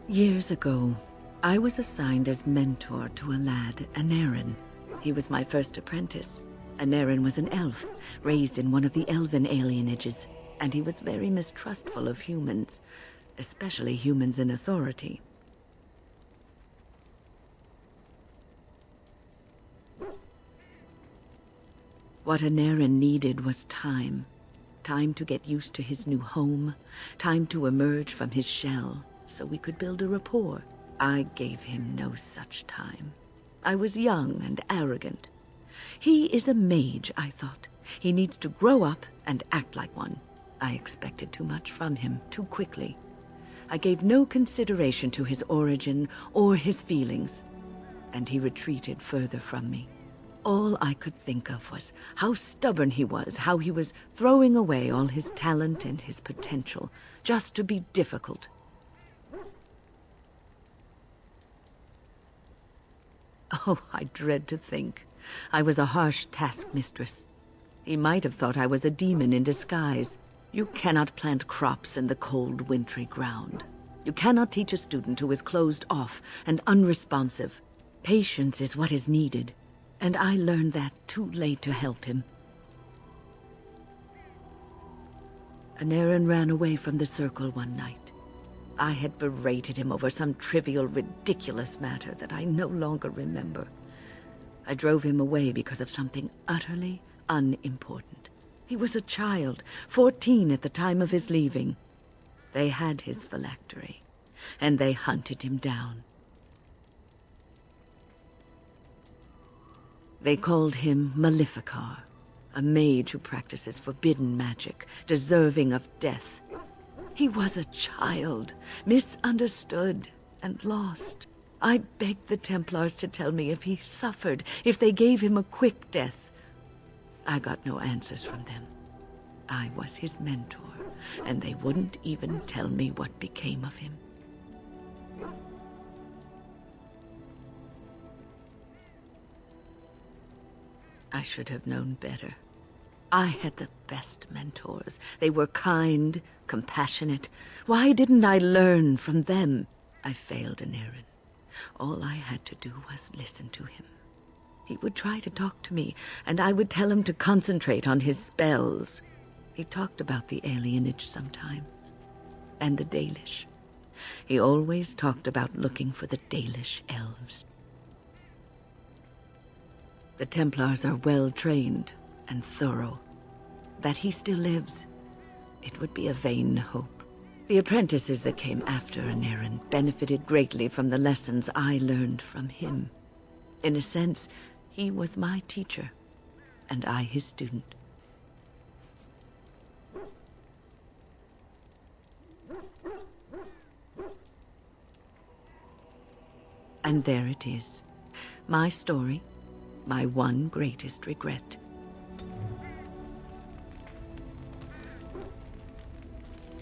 Years ago, I was assigned as mentor to a lad, Anarin. He was my first apprentice. Anarin was an elf, raised in one of the elven alienages, and he was very mistrustful of humans, especially humans in authority. What Anarin needed was time. Time to get used to his new home, time to emerge from his shell, so we could build a rapport. I gave him no such time. I was young and arrogant. He is a mage, I thought. He needs to grow up and act like one. I expected too much from him too quickly. I gave no consideration to his origin or his feelings, and he retreated further from me. All I could think of was how stubborn he was, how he was throwing away all his talent and his potential just to be difficult. Oh, I dread to think. I was a harsh taskmistress. He might have thought I was a demon in disguise. You cannot plant crops in the cold, wintry ground. You cannot teach a student who is closed off and unresponsive. Patience is what is needed. and I learned that too late to help him. Anaren ran away from the circle one night. I had berated him over some trivial, ridiculous matter that I no longer remember. I drove him away because of something utterly unimportant. He was a child, 14 at the time of his leaving. They had his phylactery, and they hunted him down. They called him Maleficar, a mage who practices forbidden magic, deserving of death. He was a child, misunderstood and lost. I begged the Templars to tell me if he suffered, if they gave him a quick death. I got no answers from them. I was his mentor, and they wouldn't even tell me what became of him. I should have known better. I had the best mentors. They were kind, compassionate. Why didn't I learn from them? I failed Anaren. All I had to do was listen to him. He would try to talk to me, and I would tell him to concentrate on his spells. He talked about the alienage sometimes, and the Dalish. He always talked about looking for the Dalish elves. The Templars are well-trained and thorough. That he still lives, it would be a vain hope. The apprentices that came after Anaren benefited greatly from the lessons I learned from him. In a sense, he was my teacher, and I his student. And there it is. My story, my one greatest regret.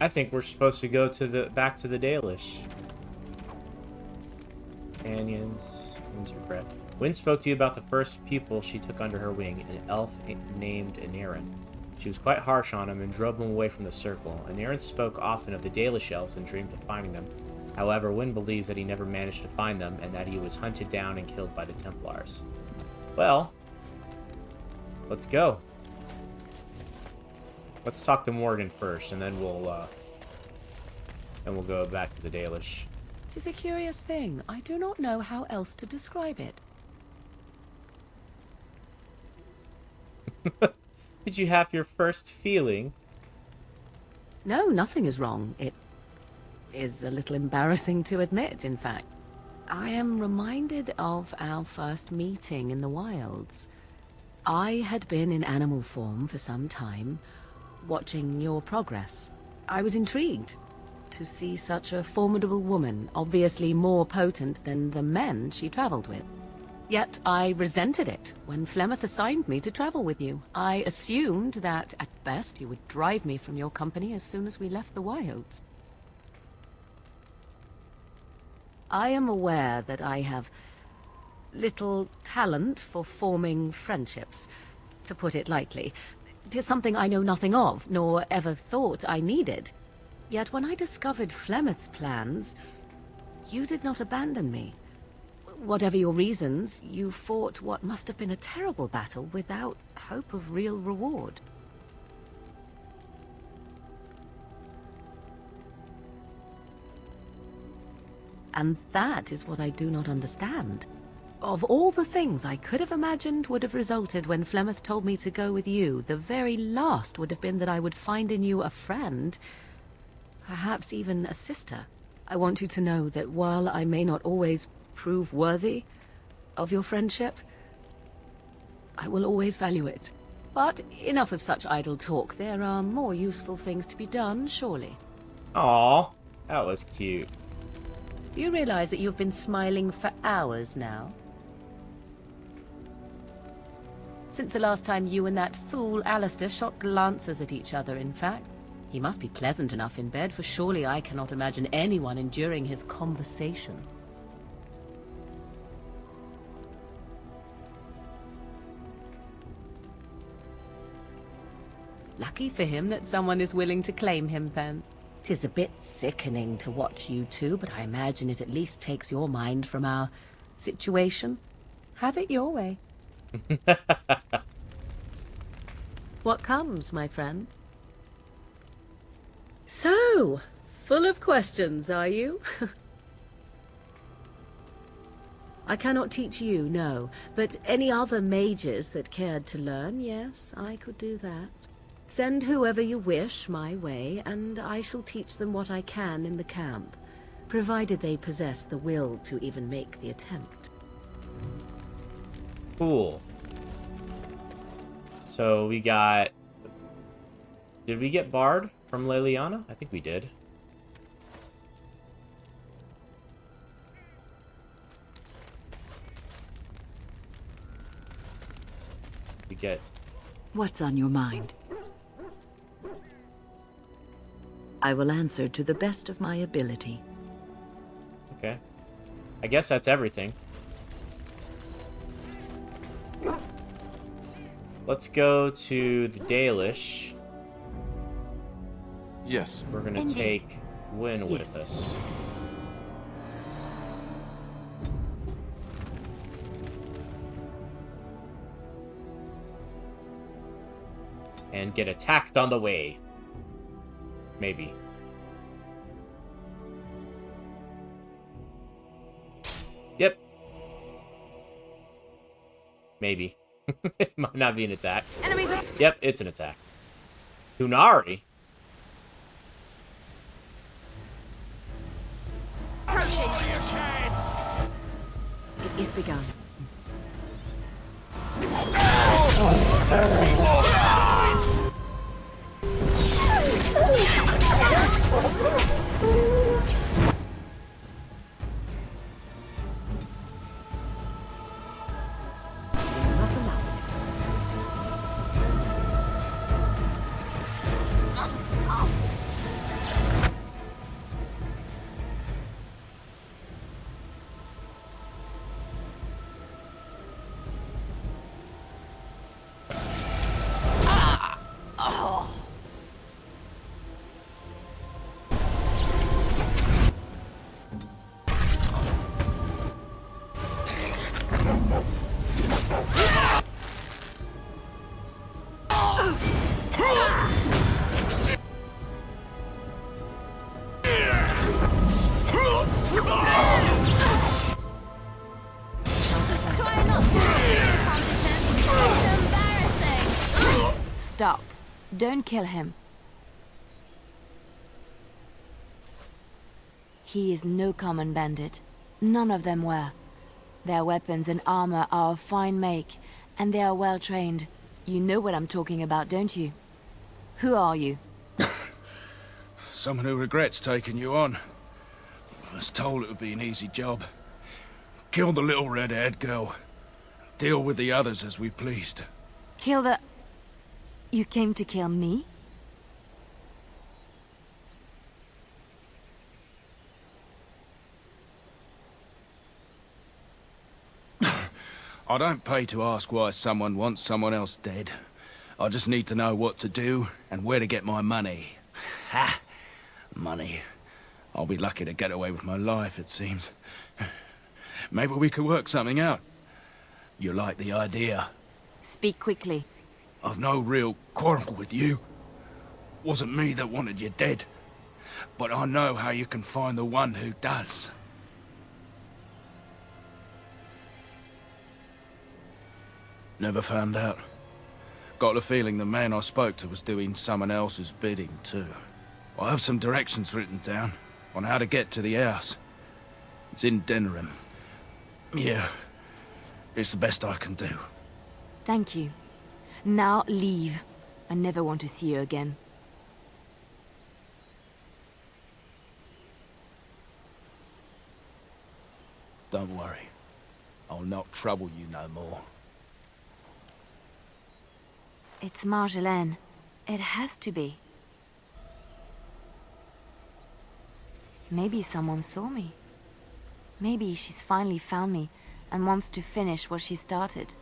I think we're supposed to go to back to the Dalish. Companions, Wind's regret. Wind spoke to you about the first pupil she took under her wing, an elf named Anaren. She was quite harsh on him and drove him away from the circle. Anaren spoke often of the Dalish elves and dreamed of finding them. However, Wind believes that he never managed to find them and that he was hunted down and killed by the Templars. Well, let's go. Let's talk to Morgan first, and then we'll go back to the Dalish. It is a curious thing. I do not know how else to describe it. Did you have your first feeling? No, nothing is wrong. It is a little embarrassing to admit, in fact. I am reminded of our first meeting in the wilds. I had been in animal form for some time, watching your progress. I was intrigued to see such a formidable woman, obviously more potent than the men she traveled with. Yet I resented it when Flemeth assigned me to travel with you. I assumed that, at best, you would drive me from your company as soon as we left the wilds. I am aware that I have little talent for forming friendships, to put it lightly. 'Tis something I know nothing of, nor ever thought I needed. Yet when I discovered Flemeth's plans, you did not abandon me. Whatever your reasons, you fought what must have been a terrible battle without hope of real reward. And that is what I do not understand. Of all the things I could have imagined would have resulted when Flemeth told me to go with you, the very last would have been that I would find in you a friend, perhaps even a sister. I want you to know that while I may not always prove worthy of your friendship, I will always value it. But enough of such idle talk. There are more useful things to be done, surely. Aww, that was cute. Do you realize that you've been smiling for hours now? Since the last time you and that fool Alistair shot glances at each other, in fact. He must be pleasant enough in bed, for surely I cannot imagine anyone enduring his conversation. Lucky for him that someone is willing to claim him, then. 'Tis a bit sickening to watch you two, but I imagine it at least takes your mind from our situation. Have it your way. What comes, my friend? So, full of questions, are you? I cannot teach you, no, but any other mages that cared to learn, yes, I could do that. Send whoever you wish my way, and I shall teach them what I can in the camp, provided they possess the will to even make the attempt. Cool. So we got... Did we get Bard from Leliana? I think we did. We get... What's on your mind? I will answer to the best of my ability. Okay. I guess that's everything. Let's go to the Dalish. Yes. We're gonna take Wynn with us. And get attacked on the way. Maybe. Yep. Maybe. It might not be an attack. Yep, it's an attack. Hunari? It is begun. Stop. Don't kill him. He is no common bandit. None of them were. Their weapons and armor are of fine make, and they are well trained. You know what I'm talking about, don't you? Who are you? Someone who regrets taking you on. I was told it would be an easy job. Kill the little red-haired girl. Deal with the others as we pleased. Kill the... You came to kill me? I don't pay to ask why someone wants someone else dead. I just need to know what to do and where to get my money. Ha! Money. I'll be lucky to get away with my life, it seems. Maybe we could work something out. You like the idea? Speak quickly. I've no real quarrel with you. Wasn't me that wanted you dead. But I know how you can find the one who does. Never found out. Got the feeling the man I spoke to was doing someone else's bidding, too. I have some directions written down on how to get to the house. It's in Denerim. Yeah, it's the best I can do. Thank you. Now leave. I never want to see you again. Don't worry. I'll not trouble you no more. It's Marjolaine. It has to be. Maybe someone saw me. Maybe she's finally found me and wants to finish what she started.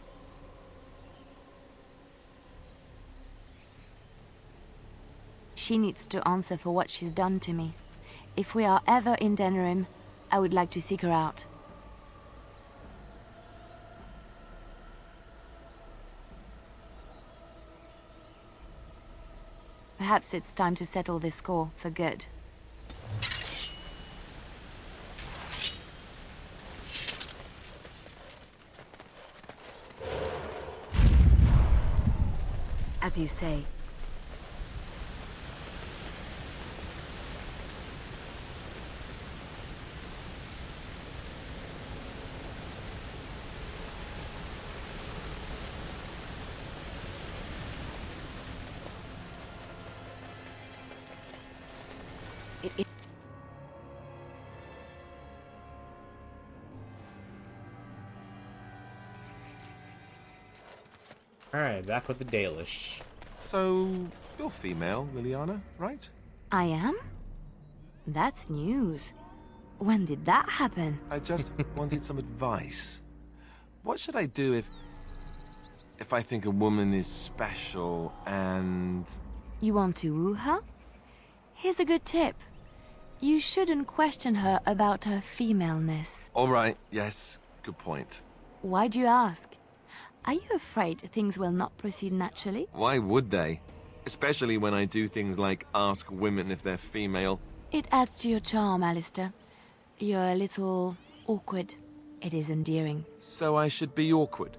She needs to answer for what she's done to me. If we are ever in Denerim, I would like to seek her out. Perhaps it's time to settle this score for good. As you say. Alright, back with the Dalish. So, you're female, Liliana, right? I am? That's news. When did that happen? I just wanted some advice. What should I do if I think a woman is special and... You want to woo her? Here's a good tip. You shouldn't question her about her femaleness. All right, yes, good point. Why'd you ask? Are you afraid things will not proceed naturally? Why would they? Especially when I do things like ask women if they're female. It adds to your charm, Alistair. You're a little awkward. It is endearing. So I should be awkward?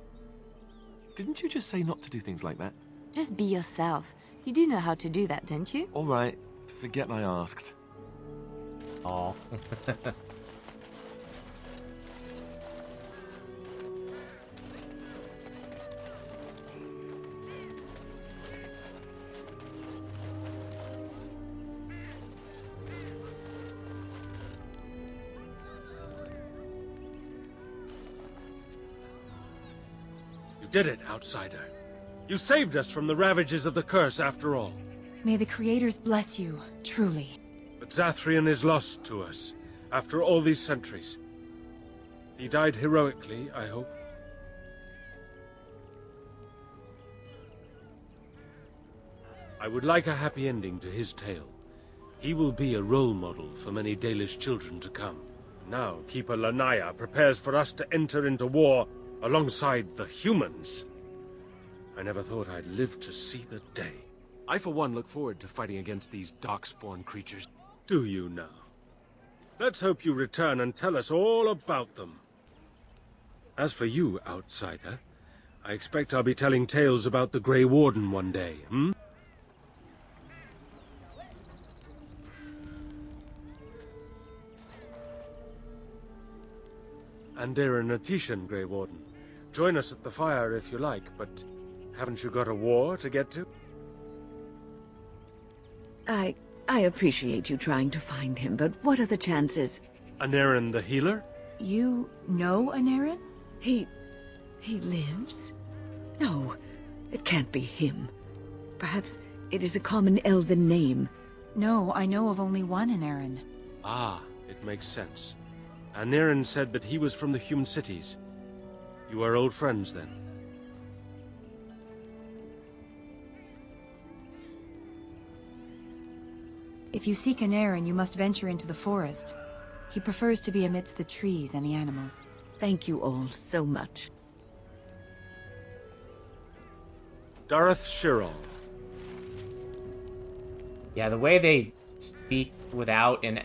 Didn't you just say not to do things like that? Just be yourself. You do know how to do that, don't you? All right, forget I asked. Aw. Did it, outsider. You saved us from the ravages of the curse after all. May the creators bless you, truly. But Zathrian is lost to us, after all these centuries. He died heroically, I hope. I would like a happy ending to his tale. He will be a role model for many Dalish children to come. Now, Keeper Lanaya prepares for us to enter into war alongside the humans. I never thought I'd live to see the day. I, for one, look forward to fighting against these darkspawn creatures. Do you now? Let's hope you return and tell us all about them. As for you, outsider, I expect I'll be telling tales about the Grey Warden one day, hmm? Andera Natishan, Grey Warden. Join us at the fire if you like, but haven't you got a war to get to? I appreciate you trying to find him, but what are the chances? Anarin the healer? You know Anarin? He lives? No, it can't be him. Perhaps it is a common elven name. No, I know of only one Anarin. Ah, it makes sense. Anarin said that he was from the human cities. You are old friends, then? If you seek Anarin, you must venture into the forest. He prefers to be amidst the trees and the animals. Thank you all so much. Dareth Shirol. Yeah, the way they speak without an...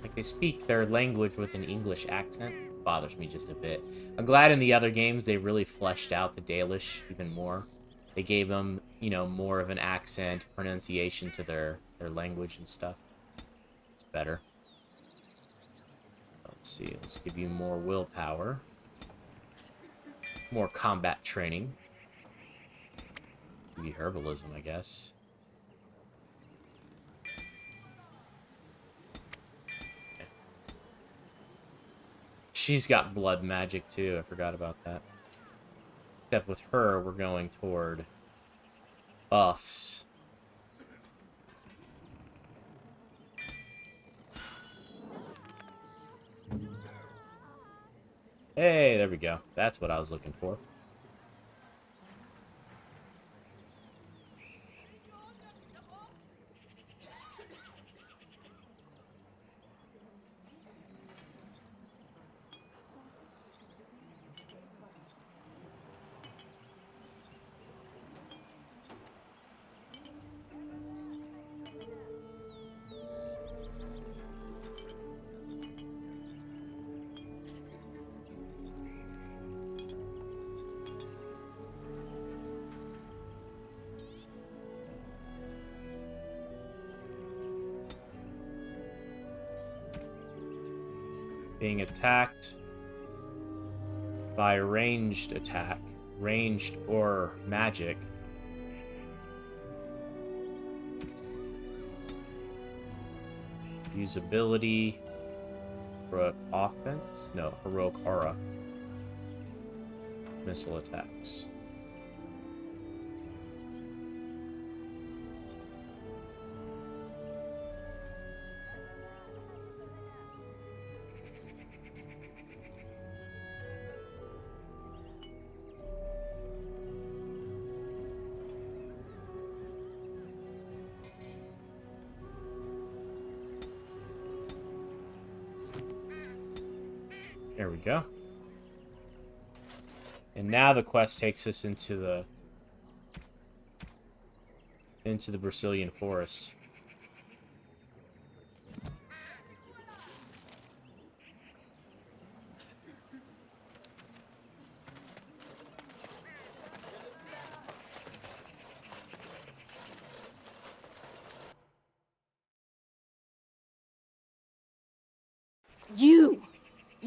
Like, they speak their language with an English accent bothers me just a bit. I'm glad in the other games they really fleshed out the Dalish even more. They gave them, you know, more of an accent, pronunciation to their language and stuff. It's better. Let's see, let's give you more willpower. More combat training. Give you herbalism, I guess. She's got blood magic too, I forgot about that. Except with her, we're going toward buffs. Hey, there we go. That's what I was looking for. Being attacked by ranged attack, ranged or magic. Usability, heroic offense? No, heroic aura. Missile attacks. There we go. And now the quest takes us into the Brazilian forest.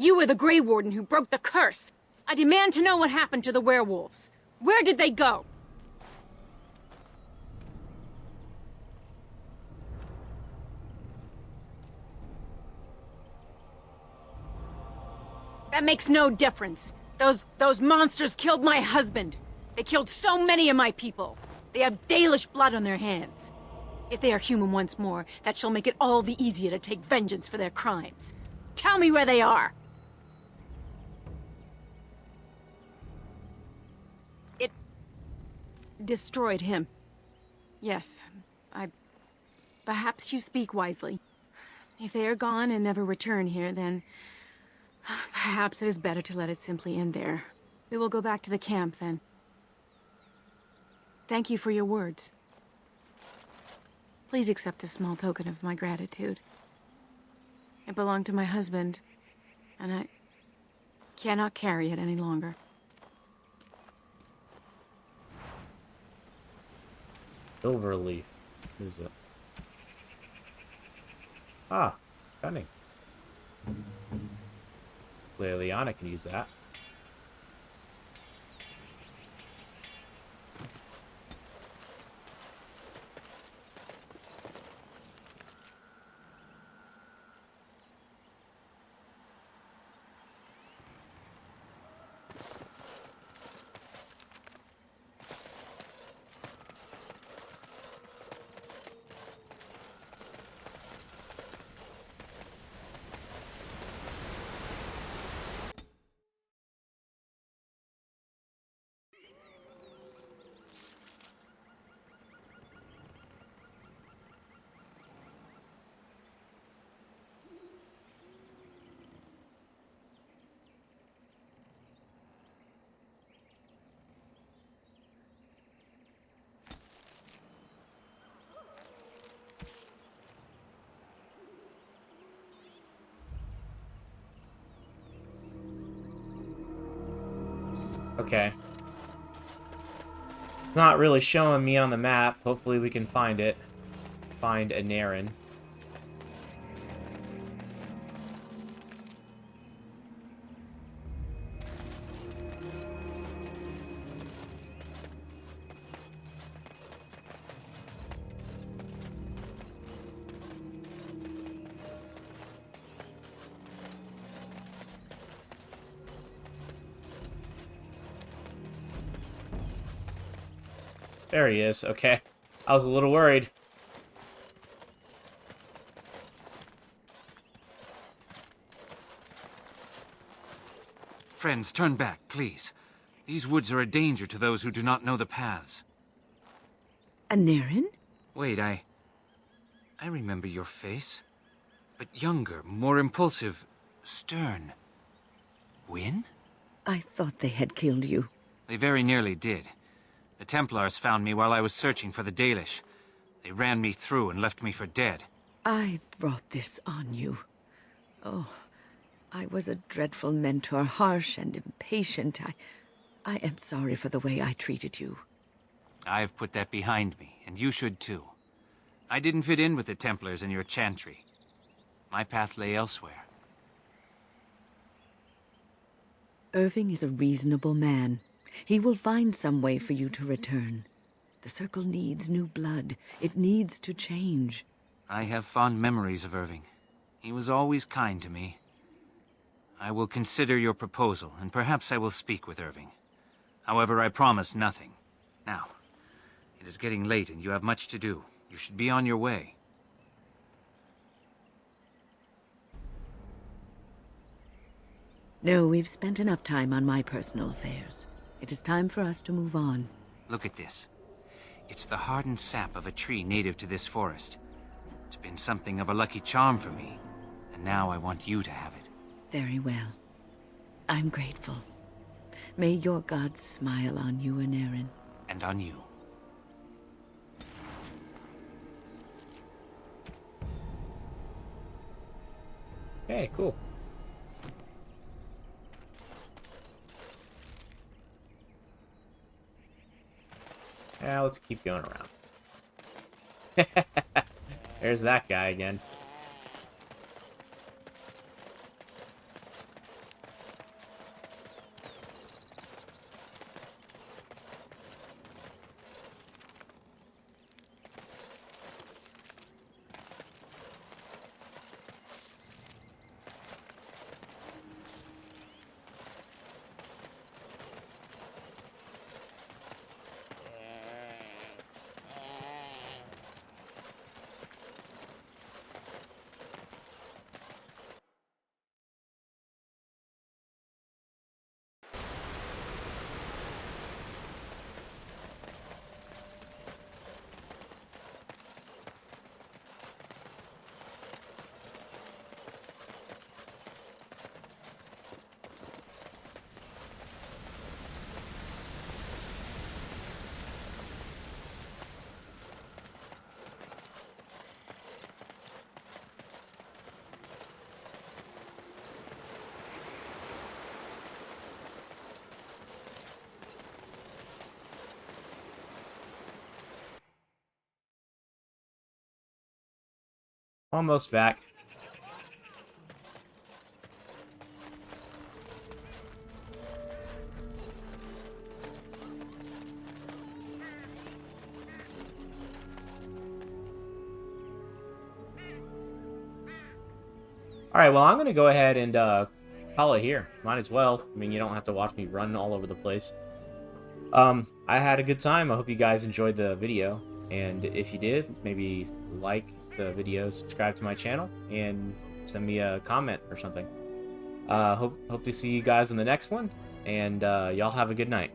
You were the Grey Warden who broke the curse. I demand to know what happened to the werewolves. Where did they go? That makes no difference. Those monsters killed my husband. They killed so many of my people. They have Dalish blood on their hands. If they are human once more, that shall make it all the easier to take vengeance for their crimes. Tell me where they are. It destroyed him. Yes, perhaps you speak wisely. If they are gone and never return here, then perhaps it is better to let it simply end there. We will go back to the camp, then. Thank you for your words. Please accept this small token of my gratitude. It belonged to my husband, and I cannot carry it any longer. Silver leaf. What is it? Ah, cunning. Liliana can use that. Okay. It's not really showing me on the map. Hopefully we can find it. Find Anarin. There he is. Okay. I was a little worried. Friends, turn back, please. These woods are a danger to those who do not know the paths. Anarin? Wait, I remember your face. But younger, more impulsive, stern. Wynn? I thought they had killed you. They very nearly did. The Templars found me while I was searching for the Dalish. They ran me through and left me for dead. I brought this on you. Oh, I was a dreadful mentor, harsh and impatient. I am sorry for the way I treated you. I've put that behind me, and you should too. I didn't fit in with the Templars in your chantry. My path lay elsewhere. Irving is a reasonable man. He will find some way for you to return. The Circle needs new blood. It needs to change. I have fond memories of Irving. He was always kind to me. I will consider your proposal, and perhaps I will speak with Irving. However, I promise nothing. Now, it is getting late and you have much to do. You should be on your way. No, we've spent enough time on my personal affairs. It is time for us to move on. Look at this. It's the hardened sap of a tree native to this forest. It's been something of a lucky charm for me, and now I want you to have it. Very well. I'm grateful. May your gods smile on you and Aaron. And on you. Okay, cool. Yeah, let's keep going around. There's that guy again. Almost back. Alright, well, I'm going to go ahead and call it here. Might as well. I mean, you don't have to watch me run all over the place. I had a good time. I hope you guys enjoyed the video. And if you did, maybe like the video, subscribe to my channel, and send me a comment or something. Hope to see you guys in the next one, and y'all have a good night.